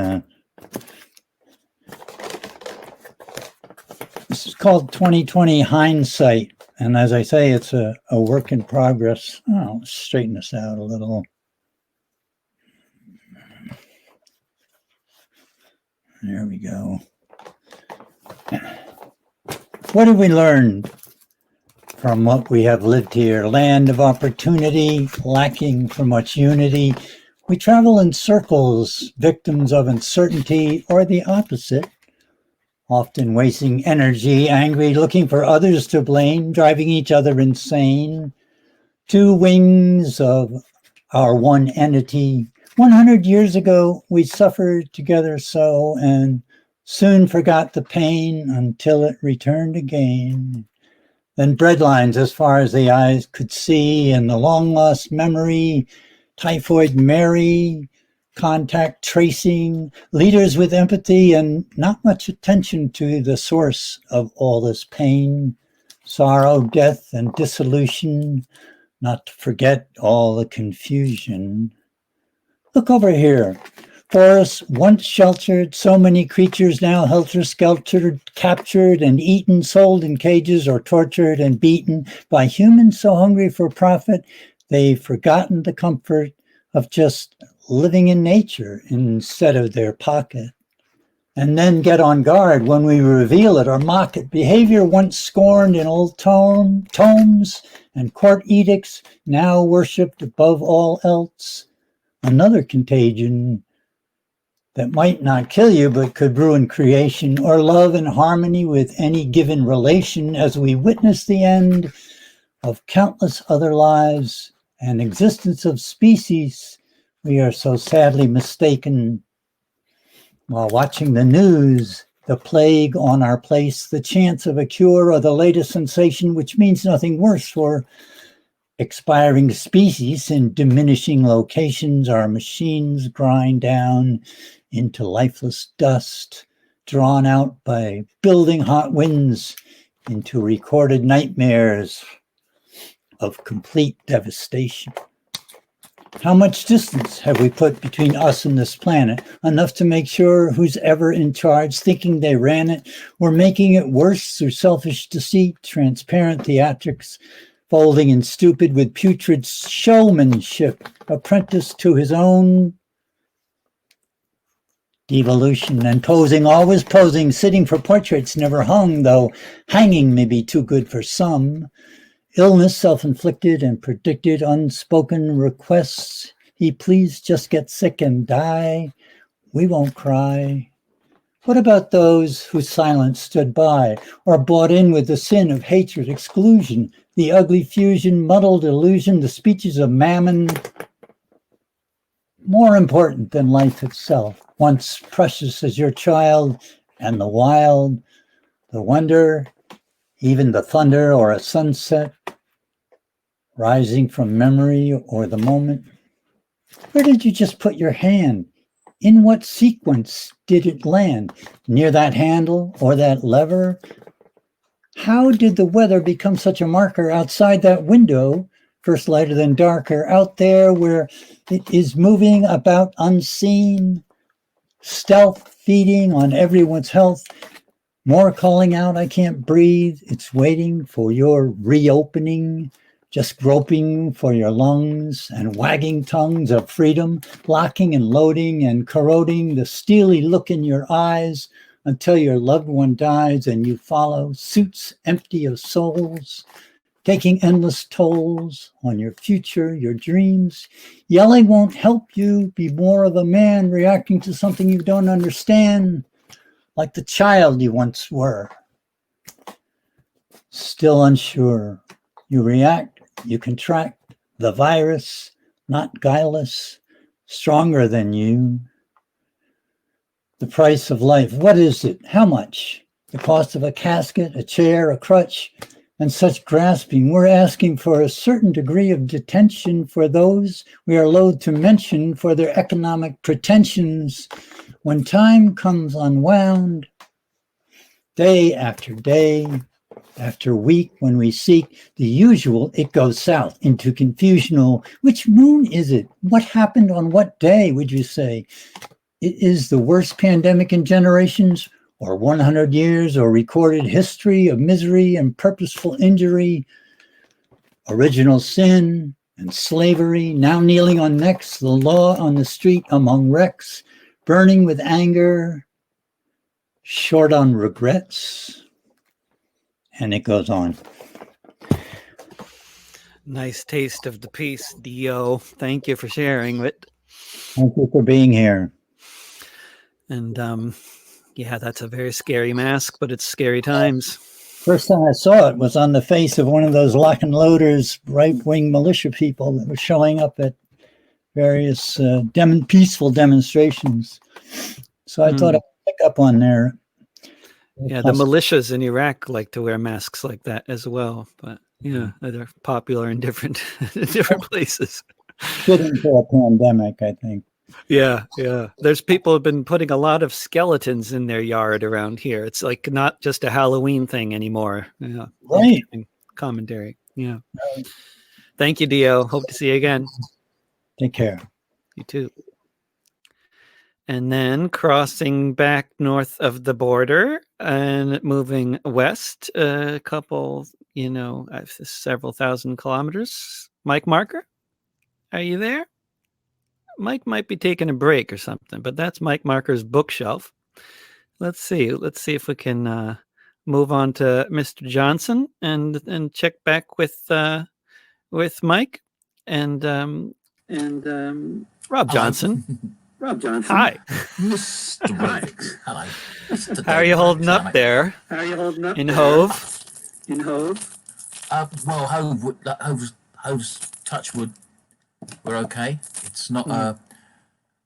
This is called 2020 Hindsight. And as I say, it's a work in progress. Oh, let's straighten this out a little. There we go. What have we learned from what we have lived here? Land of opportunity, lacking for much unity. We travel in circles, victims of uncertainty, or the opposite, often wasting energy, angry, looking for others to blame, driving each other insane. Two wings of our one entity. 100 years ago, we suffered together so, and soon forgot the pain until it returned again. Then breadlines as far as the eyes could see, and the long-lost memory, Typhoid Mary, contact tracing, leaders with empathy, and not much attention to the source of all this pain, sorrow, death, and dissolution, not to forget all the confusion. Look over here. Forests once sheltered, so many creatures now helter-skeltered, captured and eaten, sold in cages or tortured and beaten by humans so hungry for profit, they've forgotten the comfort of just living in nature instead of their pocket. And then get on guard when we reveal it or mock it. Behavior once scorned in old tomes and court edicts, now worshipped above all else. Another contagion that might not kill you but could ruin creation, or love and harmony with any given relation as we witness the end of countless other lives and existence of species we are so sadly mistaken. While watching the news, the plague on our place, the chance of a cure, or the latest sensation, which means nothing worse for expiring species in diminishing locations, our machines grind down into lifeless dust, drawn out by building hot winds into recorded nightmares of complete devastation. How much distance have we put between us and this planet? Enough to make sure who's ever in charge, thinking they ran it, or making it worse through selfish deceit, transparent theatrics, folding and stupid with putrid showmanship, apprenticed to his own devolution, and posing, always posing, sitting for portraits never hung, though hanging may be too good for some. Illness self-inflicted and predicted, unspoken requests. He please just get sick and die. We won't cry. What about those whose silence stood by or bought in with the sin of hatred, exclusion, the ugly fusion, muddled illusion, the speeches of mammon? More important than life itself, once precious as your child, and the wild, the wonder, even the thunder or a sunset, rising from memory or the moment. Where did you just put your hand? In what sequence did it land? Near that handle or that lever? How did the weather become such a marker outside that window, first lighter then darker, out there where it is moving about unseen, stealth feeding on everyone's health, more calling out, I can't breathe, it's waiting for your reopening, just groping for your lungs and wagging tongues of freedom, locking and loading and corroding the steely look in your eyes until your loved one dies and you follow suits empty of souls, taking endless tolls on your future, your dreams. Yelling won't help you be more of a man reacting to something you don't understand, like the child you once were. Still unsure, you react, you contract, the virus, not guileless, stronger than you. The price of life, what is it? How much? The cost of a casket, a chair, a crutch, and such grasping. We're asking for a certain degree of detention for those we are loath to mention for their economic pretensions. When time comes unwound, day after day, after week, when we seek the usual, it goes south into confusional. Which moon is it? What happened on what day, would you say? It is the worst pandemic in generations, or 100 years, or recorded history of misery and purposeful injury, original sin and slavery, now kneeling on necks, the law on the street among wrecks, burning with anger, short on regrets. And it goes on. Nice taste of the piece, Dio. Thank you for sharing it. Thank you for being here. And yeah, that's a very scary mask, but it's scary times. First time I saw it was on the face of one of those lock and loaders, right-wing militia people that were showing up at various peaceful demonstrations. So I thought I'd pick up on there. Yeah, the militias in Iraq like to wear masks like that as well. But yeah, they're popular in different places. Fitting for a pandemic, I think. Yeah. There's people have been putting a lot of skeletons in their yard around here. It's like not just a Halloween thing anymore. Yeah. Right. Commentary. Yeah. Right. Thank you, Dio. Hope to see you again. Take care. You too. And then crossing back north of the border and moving west a couple, several thousand kilometers. Mike Marker, are you there? Mike might be taking a break or something, but that's Mike Marker's bookshelf. Let's see if we can move on to Mr. Johnson and check back with Mike and Robb Johnson. Robb Johnson. Hi. Mr. Mike. Hello. How are you holding up there? In Hove? Well, Hove's touchwood, we're okay. It's not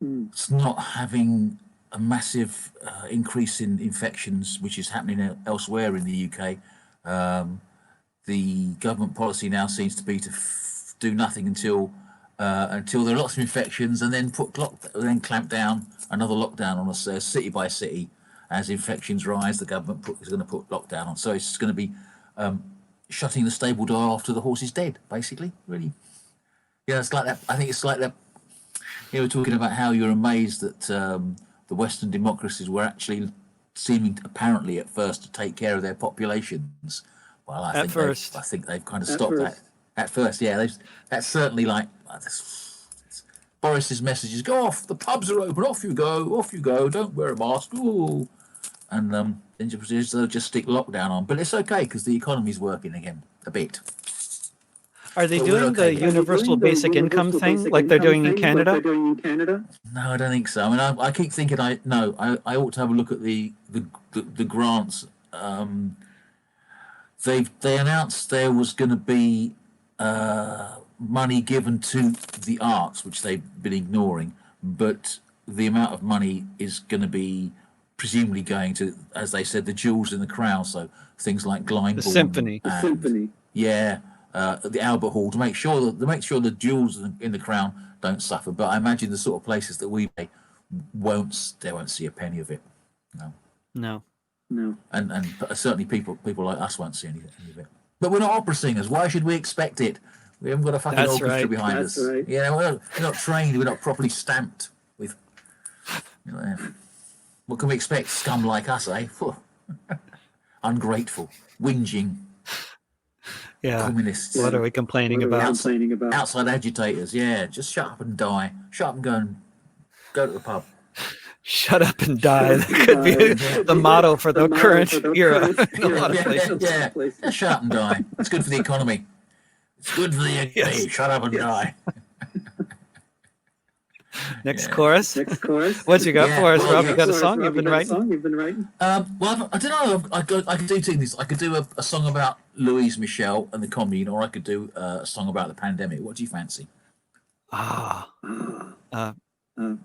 it's not having a massive increase in infections, which is happening elsewhere in the UK. The government policy now seems to be to do nothing until there are lots of infections, and then clamp down another lockdown on us city by city. As infections rise, the government is going to put lockdown on. So it's going to be shutting the stable door after the horse is dead, basically. Really, yeah, it's like that. I think it's like that. We're talking about how you're amazed that the Western democracies were actually seeming, apparently at first, to take care of their populations. Well, I think they've kind of stopped that. At first, yeah, that's certainly like Boris's messages. Go off, the pubs are open. Off you go. Don't wear a mask. Ooh. And then they'll just stick lockdown on. But it's okay because the economy's working again a bit. Are they doing the universal basic income thing like they're doing in Canada? No, I don't think so. I mean, I keep thinking I ought to have a look at the grants. They announced there was going to be money given to the arts, which they've been ignoring, but the amount of money is going to be presumably going to, as they said, the jewels in the crown. So things like Glyndebourne, the symphony, yeah, the Albert Hall, to make sure the jewels in the crown don't suffer. But I imagine the sort of places that we pay won't see a penny of it. No. And certainly people like us won't see any of it. But we're not opera singers. Why should we expect it? We haven't got a fucking orchestra behind us. Right. Yeah, we're not trained. We're not properly stamped with. What can we expect? Scum like us, eh? Ungrateful, whinging. Yeah. Communists. What are we complaining about? Outside agitators. Yeah, just shut up and die. Shut up and go to the pub. Shut up and die. That could be the motto for the current era in a lot of places. Yeah. Shut up and die. It's good for the economy. It's good for the economy. Yes. Shut up and die. Next chorus. What you got for us, Rob? You got a song you've been writing? Well, I don't know. I could do two things. I could do a song about Louise Michel and the Commune, or I could do a song about the pandemic. What do you fancy?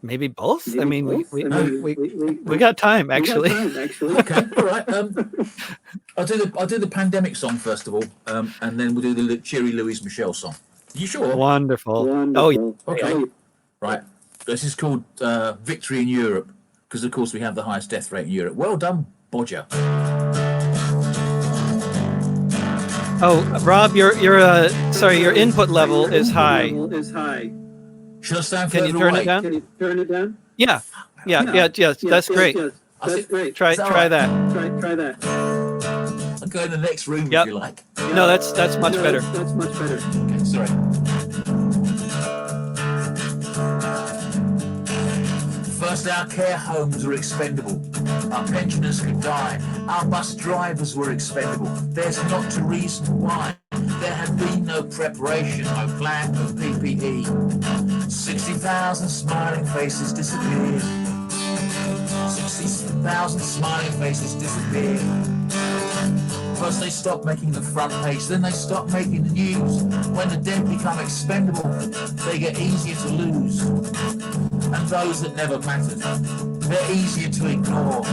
Maybe both. I mean, we got time actually. Okay, all right. I'll do the pandemic song first of all, and then we'll do the cheery Louise Michel song. Are you sure? Wonderful. Oh, yeah. Okay. Right. This is called Victory in Europe, because of course we have the highest death rate in Europe. Well done, Bodger. Oh, Rob, your input level is high. Should I stand Can you turn it down? Yeah. That's great. Try that. I'll go in the next room if you like. No, that's much better. Okay, sorry. First, our care homes were expendable. Our pensioners could die. Our bus drivers were expendable. There's not a reason why. There had been no preparation, no plan, no PPE. 60,000 smiling faces disappeared. 60,000 smiling faces disappeared. First they stopped making the front page, then they stopped making the news. When the dead become expendable, they get easier to lose. And those that never mattered, they're easier to ignore.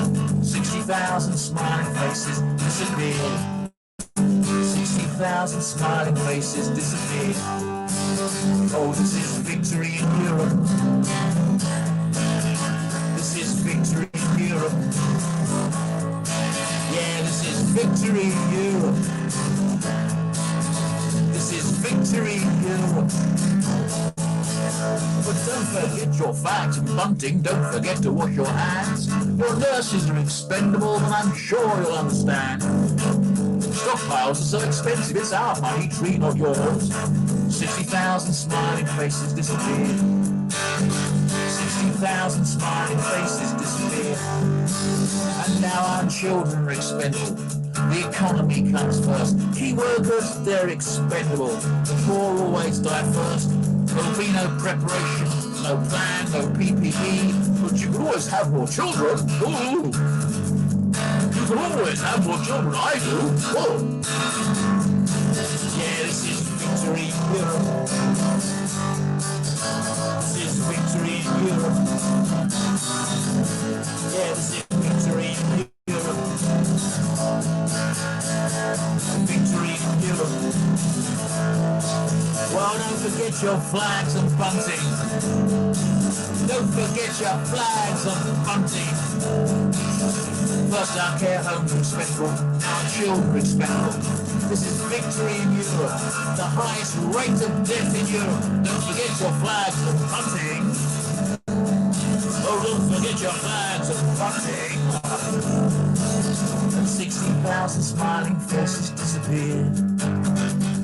60,000 smiling faces disappeared. 60,000 smiling faces disappeared. Oh, this is victory in Europe. This is victory in Europe. Yeah, this is victory in Europe. This is victory in Europe. But don't forget your fags and bunting. Don't forget to wash your hands. Your nurses are expendable, but I'm sure you'll understand. Stockpiles are so expensive, it's our money, tree, not yours. 60,000 smiling faces disappeared. 60,000 smiling faces disappeared. And now our children are expendable. The economy comes first. Key workers, they're expendable. The poor always die first. There'll be no preparation, no plan, no PPE. But you can always have more children. Ooh. You can always have more children. I do. Oh. This is victory in Europe. This is victory in Europe. Yeah, this is victory in Europe. Victory in Europe. Well, don't forget your flags and bunting. Don't forget your flags and bunting. First our care homes are expendable, our children are expendable. This is victory in Europe, the highest rate of death in Europe. Don't forget your flags and bunting. Oh, don't forget your flags and bunting. And 60,000 smiling faces disappeared.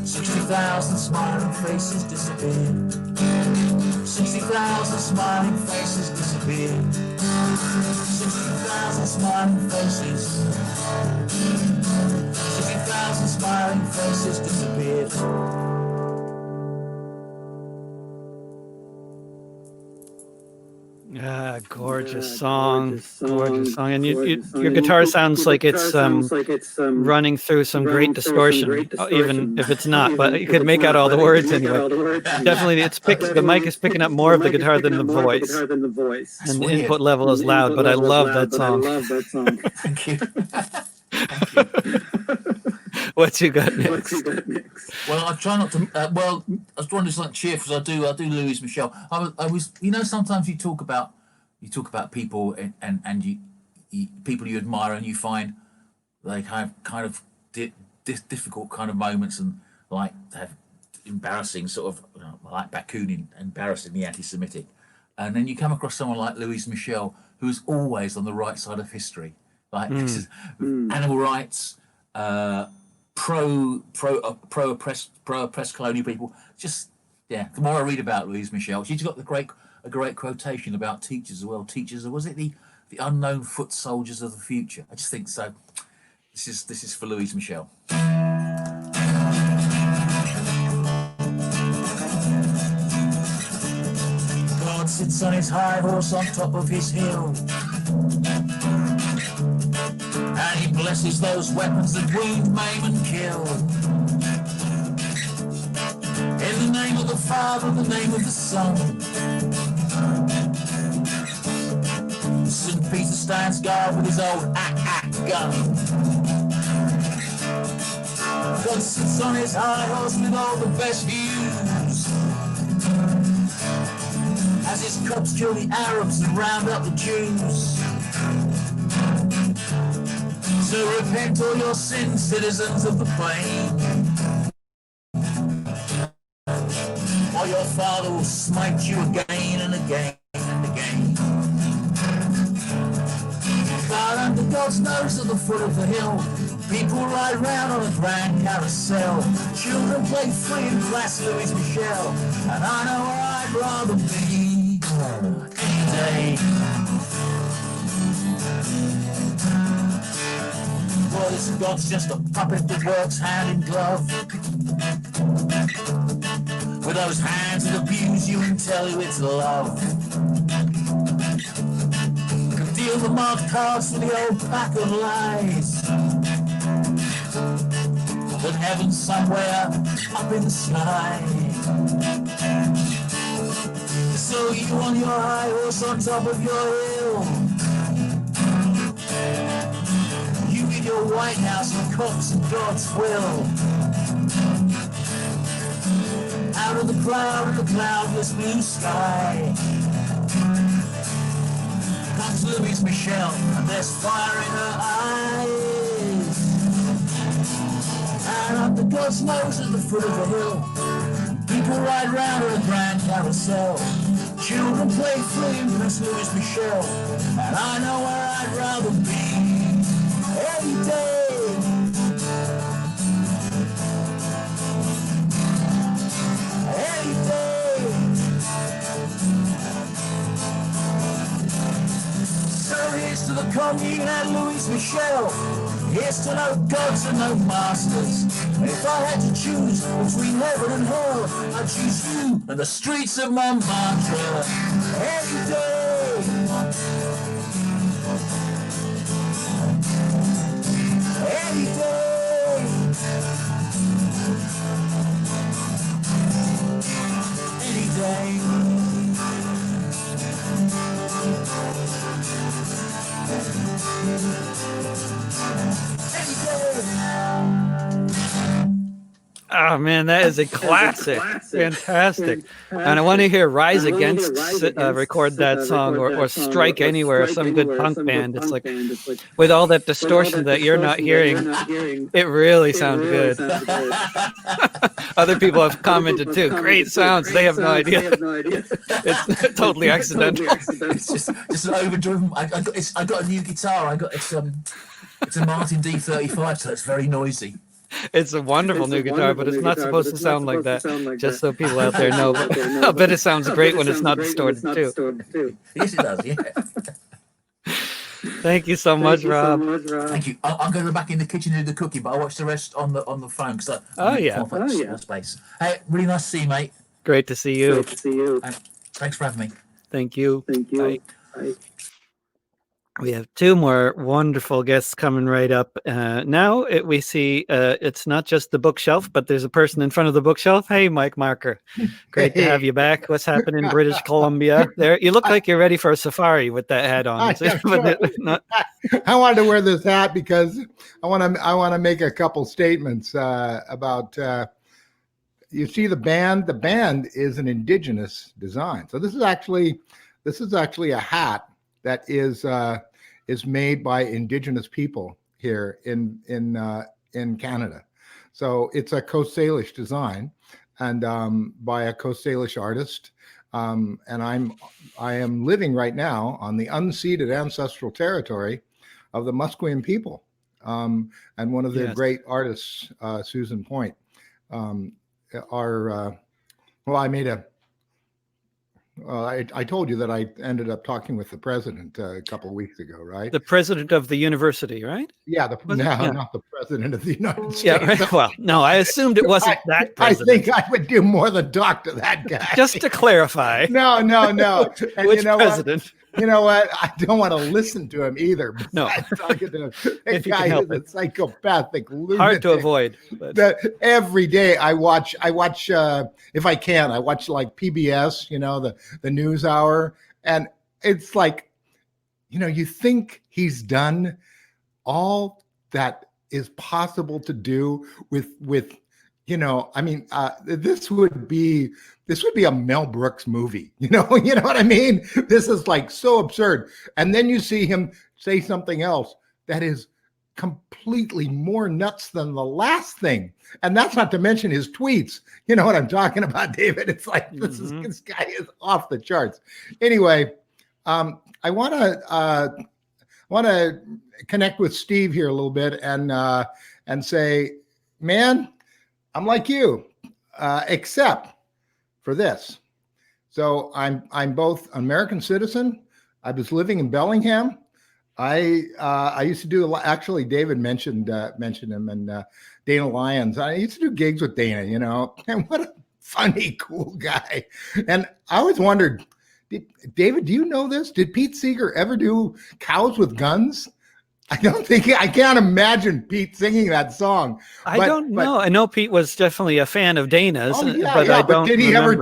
60,000 smiling faces disappeared. 60,000 smiling faces disappeared. 60,000 smiling faces. 60,000 smiling faces disappeared. Gorgeous song, gorgeous song, and your guitar sounds like it's running through some great distortion, even if it's not. But you could make out all the words anyway. Definitely, the mic is picking up more of the guitar than the voice, and the input level is loud. But I love that song. Thank you. What you got next? Well, I try not to. I was trying to do something cheerful. I do Louis Michel. I was. Sometimes you talk about people and you people you admire, and you find they have kind of difficult kind of moments, and like have embarrassing sort of like Bakunin, embarrassingly anti-Semitic, and then you come across someone like Louis Michel, who's always on the right side of history, like this is animal rights. Pro oppressed colonial people. Just the more I read about Louise Michel, she's got a great quotation about teachers as well. Teachers, was it the unknown foot soldiers of the future? I just think so. This is for Louise Michel. God sits on his high horse on top of his hill. And he blesses those weapons that wound, maim and kill. In the name of the Father, the name of the Son. St. Peter stands guard with his old gun. God sits on his high horse with all the best views. As his cops kill the Arabs and round up the Jews. So repent all your sins, citizens of the plain, or your Father will smite you again and again and again. But under God's nose at the foot of the hill, people ride round on a grand carousel. Children play free and blast Louis Michel, and I know where I'd rather be any day. Well, this God's just a puppet that works hand in glove. With those hands that abuse you and tell you it's love. Can deal the marked cards for the old pack of lies. But heaven's somewhere up in the sky. So you on your high horse on top of your hill. Your White House and cops and God's will. Out of the cloudless blue sky comes Louise Michel, and there's fire in her eyes. And under God's nose at the foot of the hill, people ride round on a grand carousel. Children play free and Prince Louis Michel, and I know where I'd rather be. Every day. Every day. So here's to the commune and Louis Michel. Here's to no gods and no masters. If I had to choose between heaven and hell, I'd choose you and the streets of Montmartre. Every day. Every day. Oh man, that is a classic. Fantastic. And I want to hear Rise Against record that song, or Strike Anywhere, some good punk band. It's like, with all that distortion that you're not hearing, it really sounds good. Other people have commented too. Great sounds. They have no idea. It's totally accidental. It's just an overdriven. I got a new guitar. It's a Martin D35, so it's very noisy. It's a wonderful new guitar, but it's not supposed to sound like that. Just so people out there know. But I bet it sounds great when it's not distorted too. Yes, it does. Yeah. Thank you so much, Rob. Thank you. I'm going to go back in the kitchen and do the cooking, but I'll watch the rest on the phone because space. Hey, really nice to see you, mate. Great to see you. Thanks for having me. Thank you. Bye. We have two more wonderful guests coming right up. Now we see it's not just the bookshelf, but there's a person in front of the bookshelf. Hey, Mike Marker. Great to have you back. What's happening in British Columbia? There, you look like you're ready for a safari with that hat on. I wanted to wear this hat because I want to make a couple statements about. You see the band. The band is an indigenous design. So this is actually a hat that is made by indigenous people here in Canada. So it's a Coast Salish design, and by a Coast Salish artist. And I am living right now on the unceded ancestral territory of the Musqueam people, and one of their great artists, Susan Point, I told you that I ended up talking with the president a couple of weeks ago, right? The president of the university, right? Yeah, not the president of the United States. Yeah, right. Well, no, I assumed it wasn't that president. I think I would do more than talk to that guy. Just to clarify. No. And which president? You know what? I don't want to listen to him either. No. Talking to him. That guy is a psychopathic lunatic. Hard to avoid. But every day I watch if I can, I watch like PBS, the news hour. And it's like, you think he's done all that is possible to do with this would be a Mel Brooks movie, you know what I mean? This is like so absurd. And then you see him say something else that is completely more nuts than the last thing. And that's not to mention his tweets. You know what I'm talking about, David? It's like, this guy is off the charts. Anyway, I want to connect with Steve here a little bit and say, man, I'm like you, except for this. So I'm both an American citizen. I was living in Bellingham. I used to do actually. David mentioned him, and Dana Lyons. I used to do gigs with Dana, and what a funny, cool guy. And I always wondered, David, do you know this? Did Pete Seeger ever do Cows with Guns? I can't imagine Pete singing that song. I don't know. I know Pete was definitely a fan of Dana's, but I don't. Did he ever?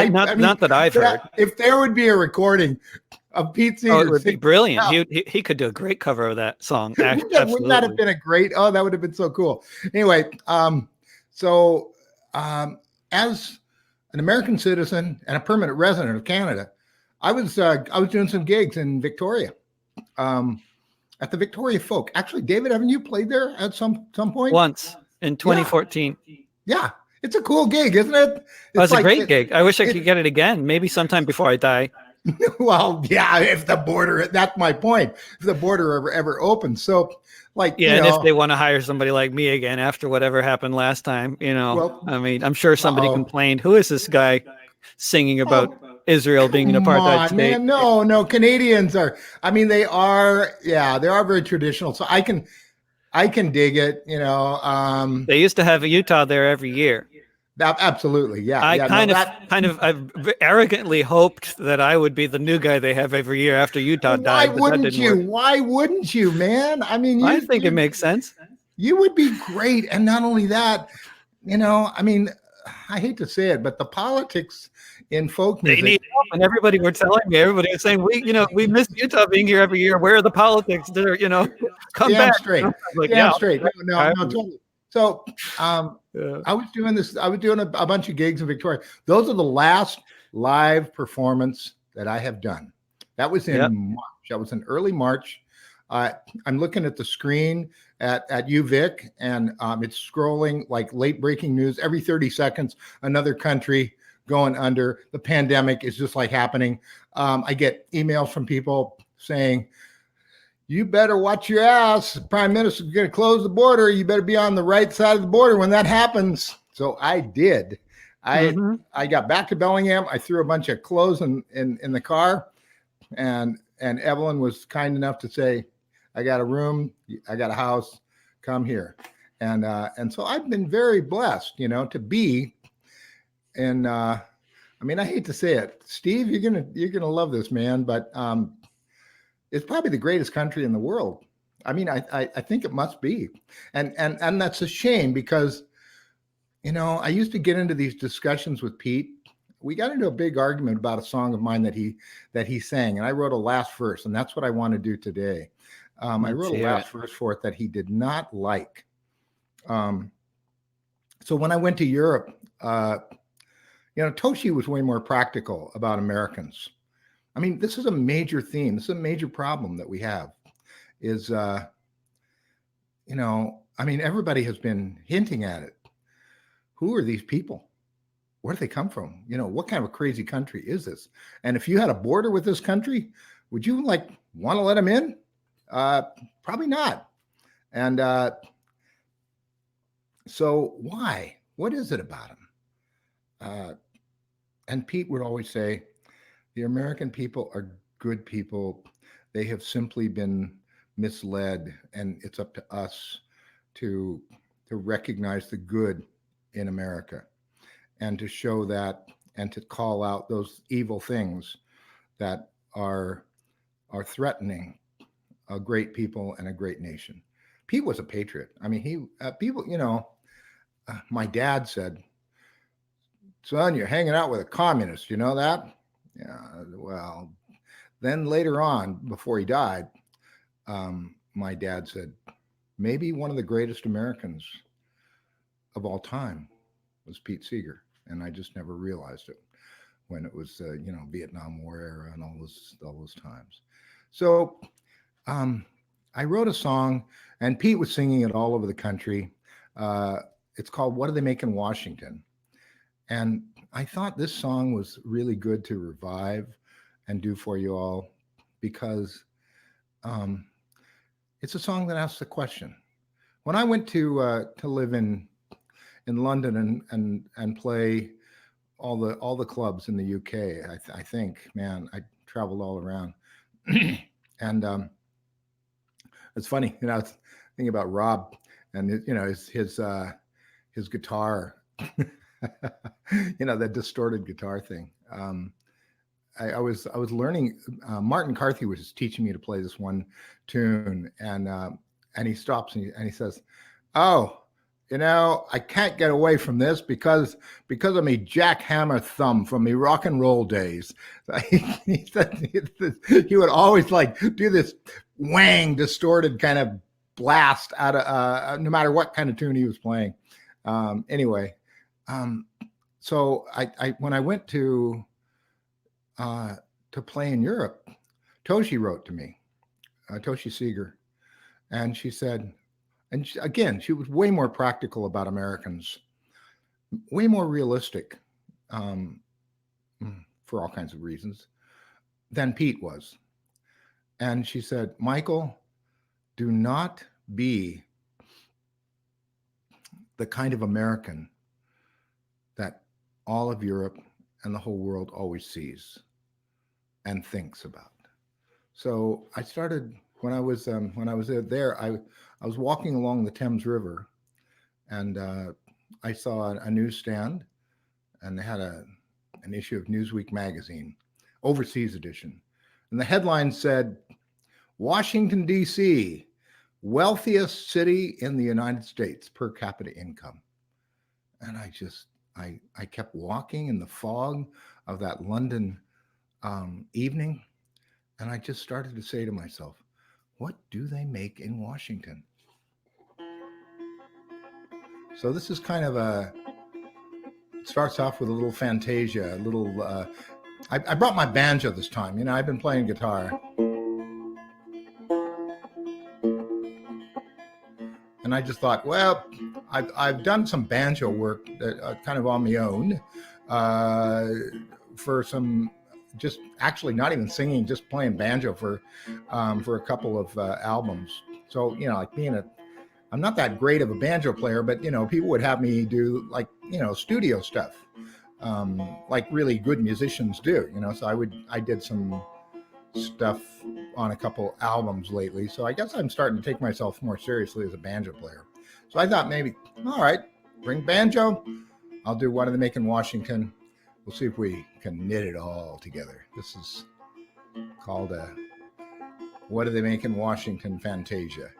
Not that I've heard. If there would be a recording of Pete Seeger, it would be brilliant. He could do a great cover of that song. Wouldn't that have been a great? Oh, that would have been so cool. Anyway, as an American citizen and a permanent resident of Canada, I was doing some gigs in Victoria. At the Victoria Folk. Actually, David, haven't you played there at some point? Once in 2014. Yeah. It's a cool gig, isn't it? It was a great gig. I wish I could get it again, maybe sometime before I die. Well, yeah, if the border, that's my point. If the border ever opens. So and if they want to hire somebody like me again after whatever happened last time, I'm sure somebody complained, who is this guy singing about Israel being an apartheid state? Man, no, Canadians are, they are very traditional. So I can dig it, They used to have a Utah there every year. Absolutely, yeah. I've arrogantly hoped that I would be the new guy they have every year after Utah died. Why wouldn't you, man? I think it makes sense. You would be great, and not only that, I hate to say it, but the politics in folk music. They need help, and everybody was saying, we miss Utah being here every year. Where are the politics? Come back. Straight. Like, straight. No, totally. So, I was doing this. I was doing a bunch of gigs in Victoria. Those are the last live performance that I have done. That was in March. That was in early March. I'm looking at the screen at UVic, and it's scrolling like late breaking news. Every 30 seconds, another country going under. The pandemic is just like happening. I get emails from people saying, you better watch your ass. The prime minister's going to close the border. You better be on the right side of the border when that happens. So I did. I got back to Bellingham. I threw a bunch of clothes in the car, and Evelyn was kind enough to say, I got a room, I got a house, come here. And so I've been very blessed, to be in, I mean, I hate to say it, Steve, you're gonna love this, man, but it's probably the greatest country in the world. I mean, I think it must be. And that's a shame because, I used to get into these discussions with Pete. We got into a big argument about a song of mine that he sang, and I wrote a last verse, and that's what I want to do today. I wrote a last verse for it that he did not like. So when I went to Europe, Toshi was way more practical about Americans. I mean, this is a major theme. This is a major problem that we have is, I mean, everybody has been hinting at it. Who are these people? Where do they come from? What kind of a crazy country is this? And if you had a border with this country, would you want to let them in? Probably not. And so why? What is it about them? And Pete would always say, the American people are good people. They have simply been misled, and it's up to us to recognize the good in America and to show that and to call out those evil things that are threatening a great people and a great nation. Pete was a patriot. I mean, people, my dad said, son, you're hanging out with a communist. You know that? Yeah. Well, then later on, before he died, my dad said, maybe one of the greatest Americans of all time was Pete Seeger. And I just never realized it when it was, Vietnam War era and all those times. So I wrote a song, and Pete was singing it all over the country. It's called What Do They Make in Washington? And I thought this song was really good to revive and do for you all because it's a song that asks a question. When I went to live in London and play all the clubs in the UK, I think, man, I traveled all around. And it's funny, I was thinking about Robb and his guitar, that distorted guitar thing. I was learning. Martin Carthy was teaching me to play this one tune, and he stops and he says, "Oh, I can't get away from this because of me jackhammer thumb from me rock and roll days." He said he would always do this wang distorted kind of blast out of no matter what kind of tune he was playing. Anyway, so I when I went to play in Europe, Toshi wrote to me, Toshi Seeger, and she said. And she was way more practical about Americans, way more realistic for all kinds of reasons than Pete was. And she said, Michael, do not be the kind of American that all of Europe and the whole world always sees and thinks about. So I started when I was there. I was walking along the Thames River, and I saw a newsstand, and they had an issue of Newsweek magazine, overseas edition, and the headline said, "Washington D.C., wealthiest city in the United States per capita income." And I kept walking in the fog of that London evening, and I just started to say to myself, what do they make in Washington? So this is kind of it starts off with a little fantasia, a little, I brought my banjo this time. You know, I've been playing guitar. And I just thought, well, I've done some banjo work that, kind of on my own for some, just actually not even singing, just playing banjo for a couple of albums. So, you know, like I'm not that great of a banjo player, but, you know, people would have me do like, you know, studio stuff, like really good musicians do, you know. So I did some stuff on a couple albums lately. So I guess I'm starting to take myself more seriously as a banjo player. So I thought maybe, all right, bring banjo. I'll do What Do They Make in Washington. We'll see if we can knit it all together. This is called What Do They Make in Washington Fantasia.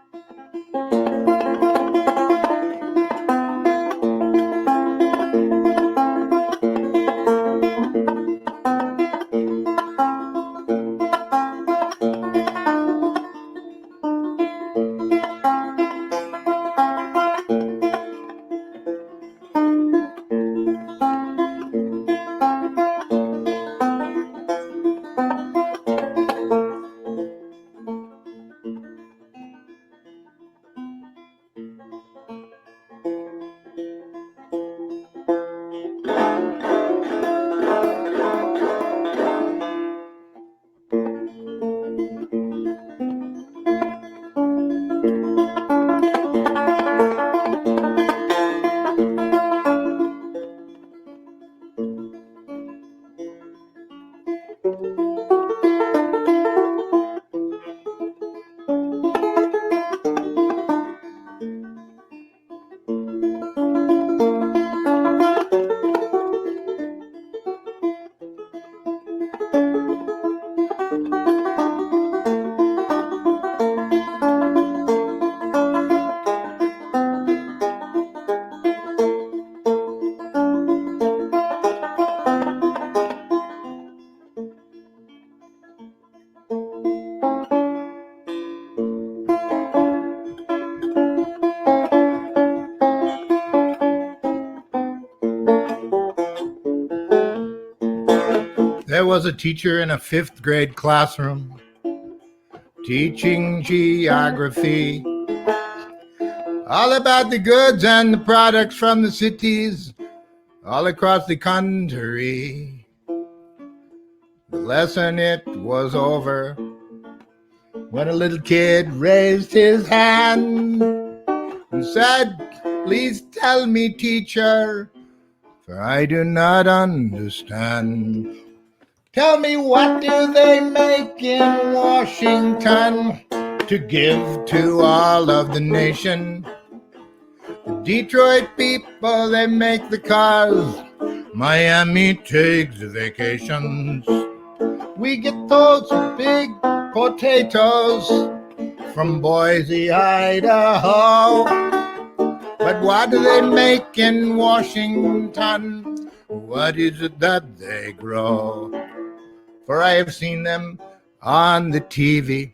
There was a teacher in a 5th grade classroom teaching geography, all about the goods and the products from the cities all across the country. The lesson, it was over when a little kid raised his hand and said, "Please tell me, teacher, for I do not understand. Tell me, what do they make in Washington to give to all of the nation? The Detroit people, they make the cars. Miami takes vacations. We get those big potatoes from Boise, Idaho. But what do they make in Washington? What is it that they grow? For I have seen them on the TV.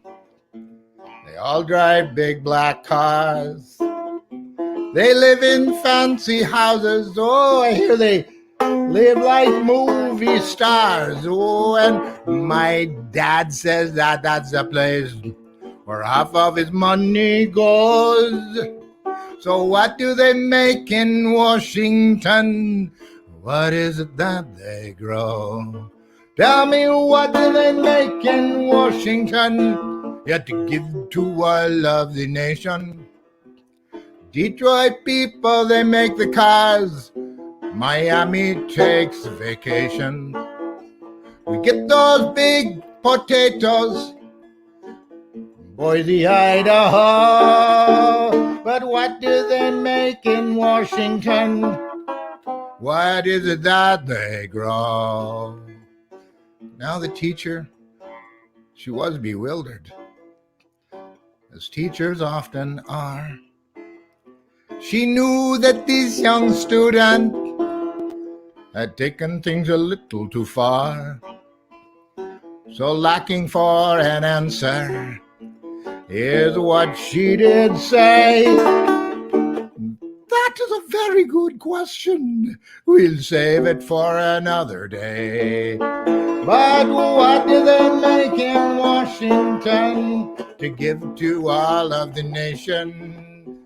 They all drive big black cars. They live in fancy houses. Oh, I hear they live like movie stars. Oh, and my dad says that that's the place where half of his money goes. So what do they make in Washington? What is it that they grow? Tell me, what do they make in Washington, yet to give to all of the nation? Detroit people, they make the cars. Miami takes vacation. We get those big potatoes, Boise, Idaho. But what do they make in Washington? What is it that they grow? Now the teacher, she was bewildered, as teachers often are. She knew that this young student had taken things a little too far. So lacking for an answer, here's what she did say. That That is a very good question. We'll save it for another day. But what do they make in Washington to give to all of the nation?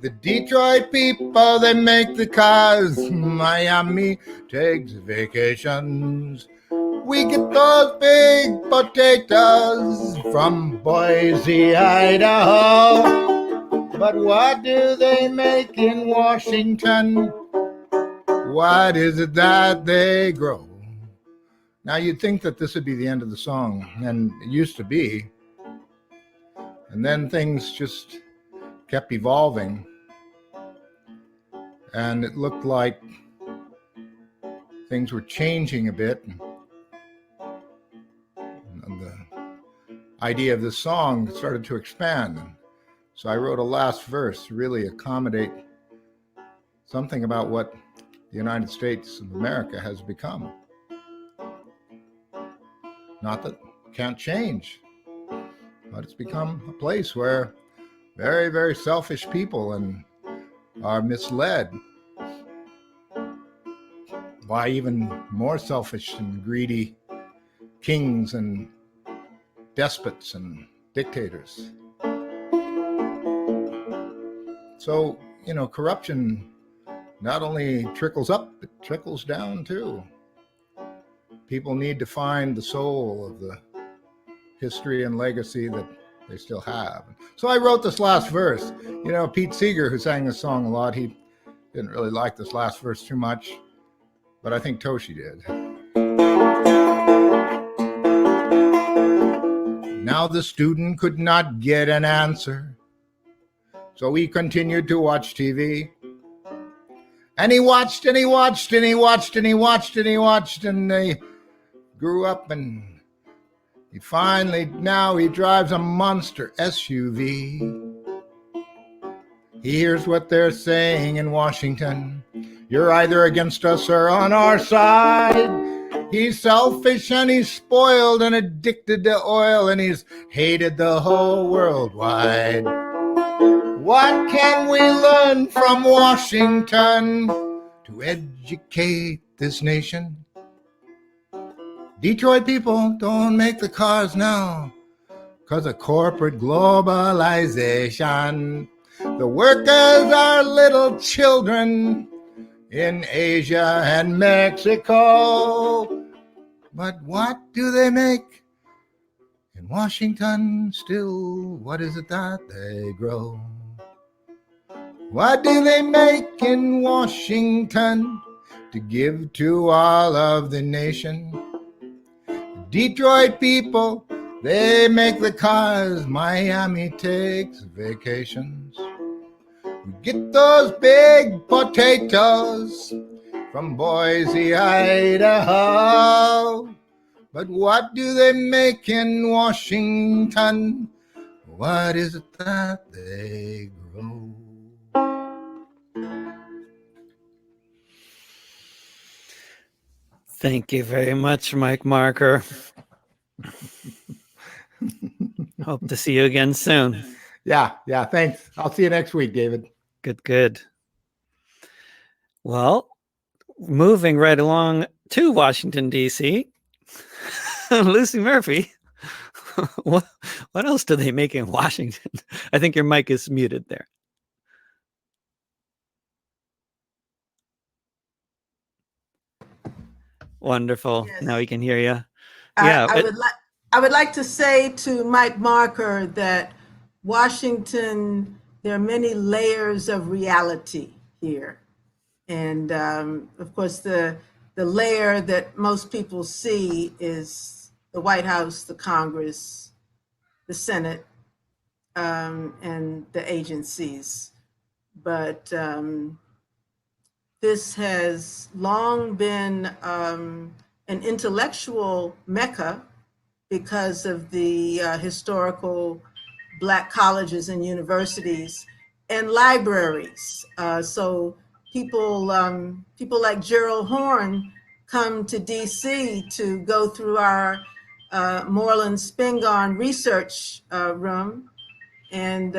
The Detroit people, they make the cars. Miami takes vacations. We get those big potatoes from Boise, Idaho. But what do they make in Washington? What is it that they grow? Now, you'd think that this would be the end of the song, and it used to be. And then things just kept evolving. And it looked like things were changing a bit. And the idea of this song started to expand. So I wrote a last verse to really accommodate something about what the United States of America has become. Not that it can't change, but it's become a place where very, very selfish people are misled by even more selfish and greedy kings and despots and dictators. So, corruption not only trickles up, it trickles down too. People need to find the soul of the history and legacy that they still have. So I wrote this last verse. Pete Seeger, who sang this song a lot, he didn't really like this last verse too much, but I think Toshi did. Now the student could not get an answer, so he continued to watch TV. And he watched and he watched and he watched and he watched and he watched, and they grew up, and now he drives a monster SUV. He hears what they're saying in Washington. You're either against us or on our side. He's selfish and he's spoiled and addicted to oil, and he's hated the whole world wide. What can we learn from Washington to educate this nation? Detroit people don't make the cars now because of corporate globalization. The workers are little children in Asia and Mexico. But what do they make in Washington still? What is it that they grow? What do they make in Washington to give to all of the nation? Detroit people, they make the cars. Miami takes vacations. We get those big potatoes from Boise, Idaho. But what do they make in Washington? What is it that they grow? Thank you very much, Mike Marker. Hope to see you again soon. Yeah, thanks. I'll see you next week, David. Good. Well, moving right along to Washington, D.C., Luci Murphy. What else do they make in Washington? I think your mic is muted there. Wonderful. Yes. Now we can hear you. Yeah, I would like to say to Mike Marker that Washington, there are many layers of reality here. And of course, the layer that most people see is the White House, the Congress, the Senate, and the agencies. But this has long been an intellectual mecca because of the historical Black colleges and universities and libraries. So people like Gerald Horne come to DC to go through our Moreland Spingarn research room and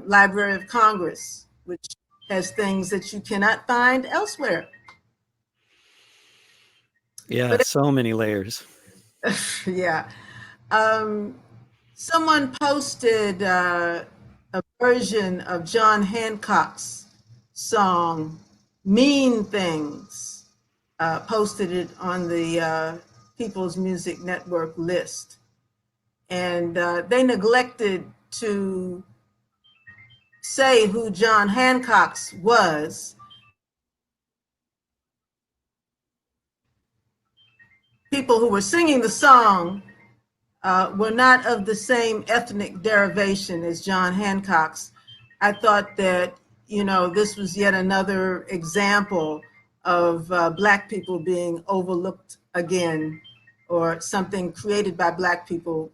Library of Congress, which has things that you cannot find elsewhere. Yeah, But so many layers. yeah. Someone posted a version of John Hancock's song, Mean Things, posted it on the People's Music Network list. And they neglected to say who John Hancock was. People who were singing the song were not of the same ethnic derivation as John Hancock's. I thought that, this was yet another example of Black people being overlooked again, or something created by Black people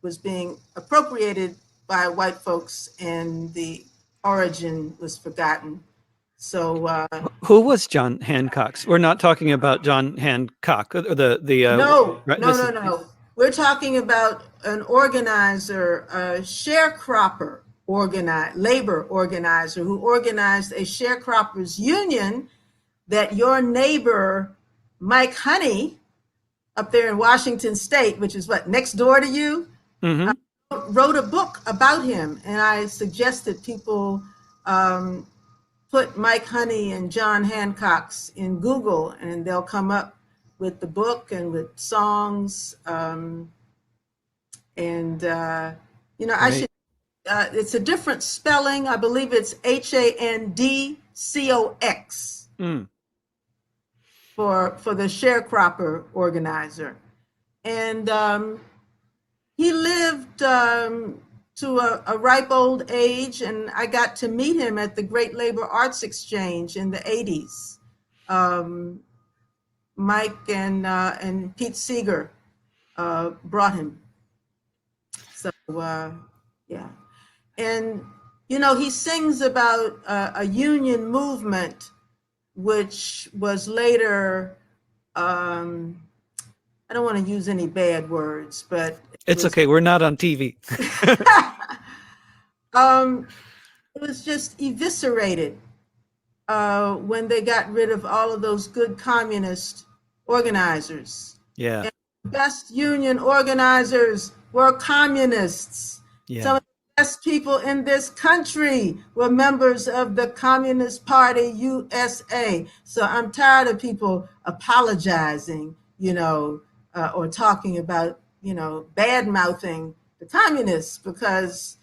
was being appropriated by white folks, and the origin was forgotten. So who was John Hancock? We're not talking about John Hancock, the no, right, no. We're talking about an organizer, a sharecropper labor organizer who organized a sharecroppers union that your neighbor, Mike Honey, up there in Washington State, which is what, next door to you, wrote a book about him. And I suggested people put Mike Honey and John Hancock's in Google, and they'll come up with the book and with songs. I should, it's a different spelling. I believe it's Handcox for the sharecropper organizer. And he lived to a ripe old age, and I got to meet him at the Great Labor Arts Exchange in the 80s. Mike and Pete Seeger brought him. So, yeah. And, he sings about a union movement, which was later, I don't want to use any bad words, but it's okay. We're not on TV. It was just eviscerated when they got rid of all of those good communist organizers. Yeah. And the best union organizers were communists. Yeah. Some of the best people in this country were members of the Communist Party USA. So I'm tired of people apologizing, or talking about, bad mouthing the communists, because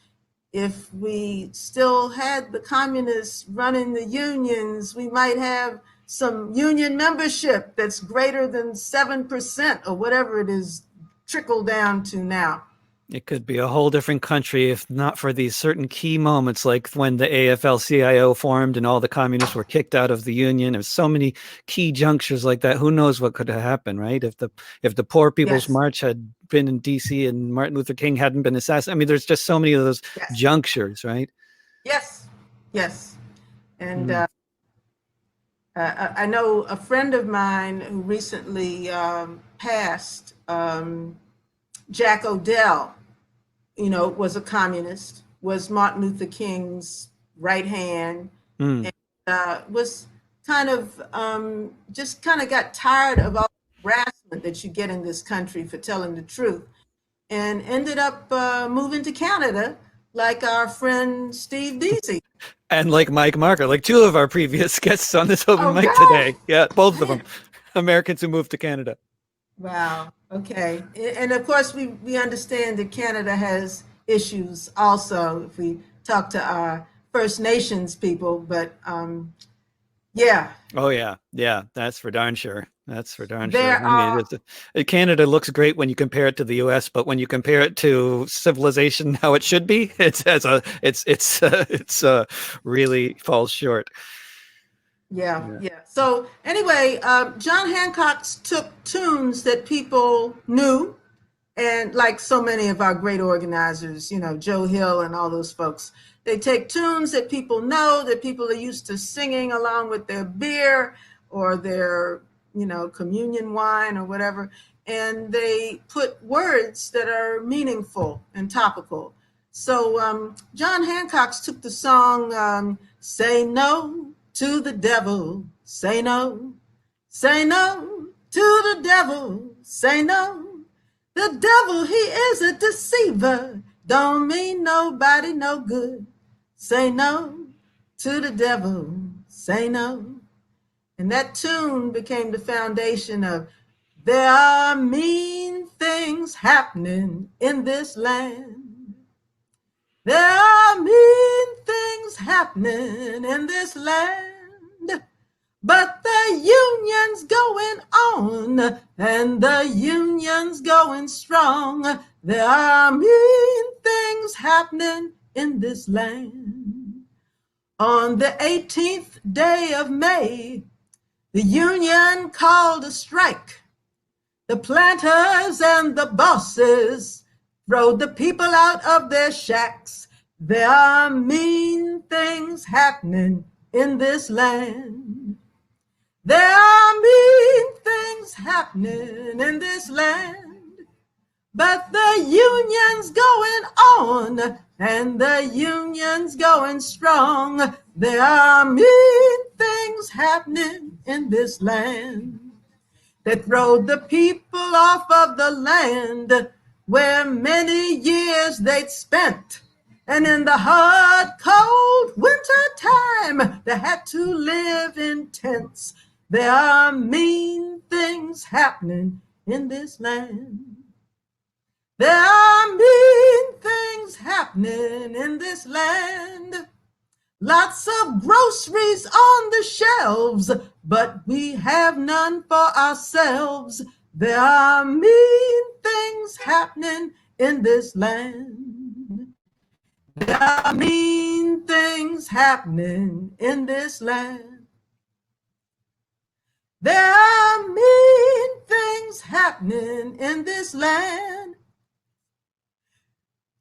if we still had the communists running the unions, we might have some union membership that's greater than 7% or whatever it is trickle down to now. It could be a whole different country if not for these certain key moments, like when the AFL-CIO formed and all the communists were kicked out of the union. There's so many key junctures like that. Who knows what could have happened, right? If the Poor People's March had been in DC and Martin Luther King hadn't been assassinated. I mean, there's just so many of those junctures, right? Yes. And I know a friend of mine who recently passed, Jack Odell, was a communist, was Martin Luther King's right hand, and was kind of got tired of all the harassment that you get in this country for telling the truth, and ended up moving to Canada, like our friend Steve Deasy. And like Mike Marker, like two of our previous guests on this open mic today. Yeah, both of them, Americans who moved to Canada. Wow. Okay. And of course, we understand that Canada has issues also if we talk to our First Nations people, but yeah. Oh, yeah. Yeah, that's for darn sure. That's for darn sure. I mean, Canada looks great when you compare it to the U.S., but when you compare it to civilization, how it should be, it's really falls short. Yeah. So anyway, John Hancock took tunes that people knew, and like so many of our great organizers, Joe Hill and all those folks, they take tunes that people know, that people are used to singing along with their beer or their, communion wine or whatever, and they put words that are meaningful and topical. So John Hancock took the song, Say No to the Devil, Say No. Say no to the devil, say no. The devil, he is a deceiver, don't mean nobody no good. Say no to the devil, say no. And that tune became the foundation of There Are Mean Things Happening in This Land. There are mean things happening in this land. But the union's going on, and the union's going strong. There are mean things happening in this land. On the 18th day of May, the union called a strike. The planters and the bosses throwed the people out of their shacks. There are mean things happening in this land. There are mean things happening in this land, but the union's going on, and the union's going strong. There are mean things happening in this land that throw the people off of the land where many years they'd spent. And in the hard, cold winter time, they had to live in tents. There are mean things happening in this land. There are mean things happening in this land. Lots of groceries on the shelves, but we have none for ourselves. There are mean things happening in this land. There are mean things happening in this land. There are mean things happening in this land.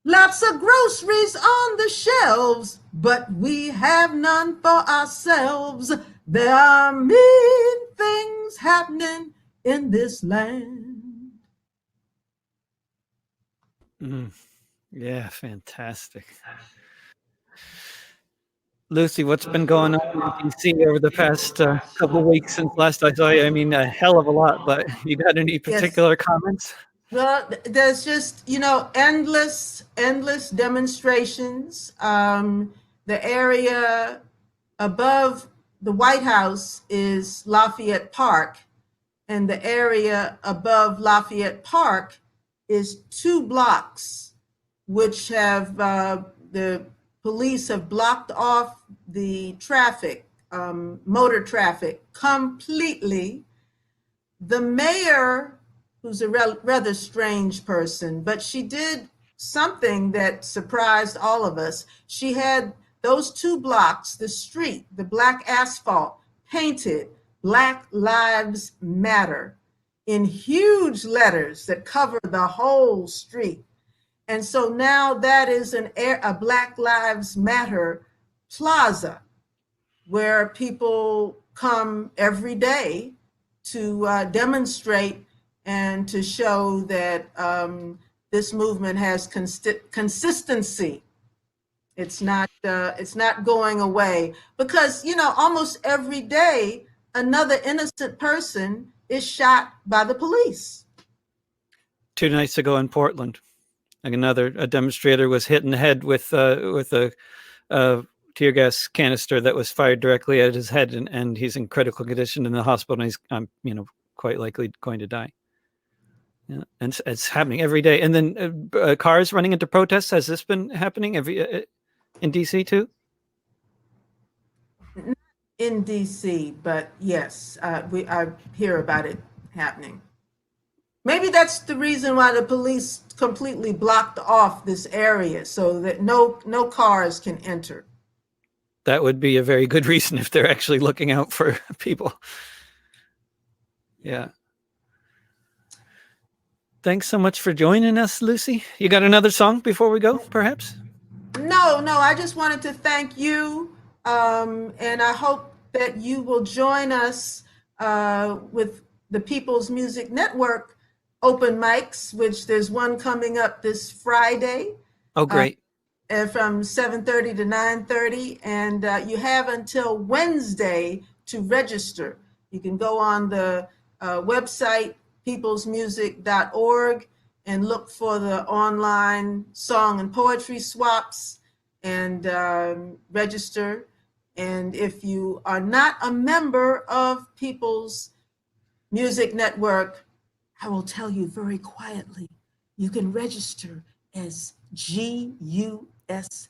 Lots of groceries on the shelves, but we have none for ourselves. There are mean things happening in this land. Yeah, fantastic. Luci, what's been going on in DC over the past couple of weeks since last I saw you? I mean, a hell of a lot, but you got any particular comments? Well, there's just, endless demonstrations. The area above the White House is Lafayette Park, and the area above Lafayette Park is 2 blocks, which have the police have blocked off the traffic, motor traffic, completely. The mayor, who's a rather strange person, but she did something that surprised all of us. She had those 2 blocks, the street, the black asphalt, painted Black Lives Matter in huge letters that cover the whole street. And so now that is a Black Lives Matter plaza where people come every day to demonstrate and to show that this movement has consistency. It's not going away because, almost every day another innocent person is shot by the police. 2 nights ago in Portland, like a demonstrator was hit in the head with a tear gas canister that was fired directly at his head, and he's in critical condition in the hospital, and he's quite likely going to die. Yeah, and it's happening every day. And then cars running into protests. Has this been happening in DC too? In DC, but yes, I hear about it happening. Maybe that's the reason why the police completely blocked off this area so that no cars can enter. That would be a very good reason if they're actually looking out for people. Yeah. Thanks so much for joining us, Luci. You got another song before we go, perhaps? No, I just wanted to thank you, and I hope that you will join us with the People's Music Network open mics, which there's one coming up this Friday. Oh, great. from 7:30 to 9:30, and you have until Wednesday to register. You can go on the website peoplesmusic.org and look for the online song and poetry swaps and register. And if you are not a member of People's Music Network, I will tell you very quietly, you can register as GUST.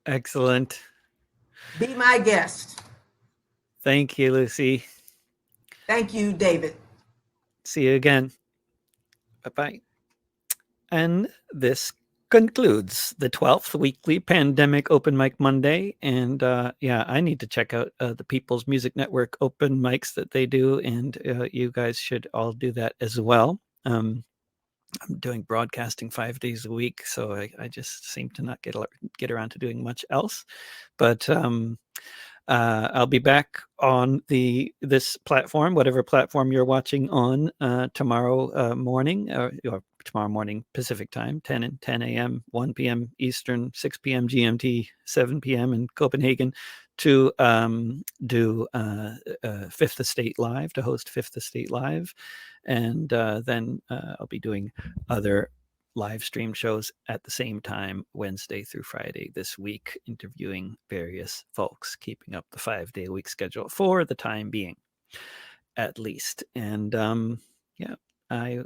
Excellent. Be my guest. Thank you, Luci. Thank you, David. See you again. Bye-bye. And this concludes the 12th weekly Pandemic Open Mic Monday. And yeah, I need to check out the People's Music Network open mics that they do. And you guys should all do that as well. I'm doing broadcasting 5 days a week, so I just seem to not get around to doing much else. But I'll be back on this platform, whatever platform you're watching on, tomorrow morning, or tomorrow morning Pacific time, 10 a.m., 1 p.m. Eastern, 6 p.m. GMT, 7 p.m. in Copenhagen, to do Fifth Estate Live, to host Fifth Estate Live. And then I'll be doing other live stream shows at the same time, Wednesday through Friday this week, interviewing various folks, keeping up the 5-day-a-week schedule for the time being, at least. And yeah, I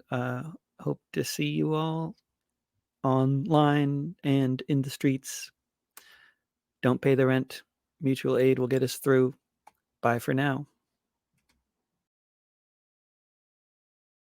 hope to see you all online and in the streets. Don't pay the rent. Mutual aid will get us through. Bye for now.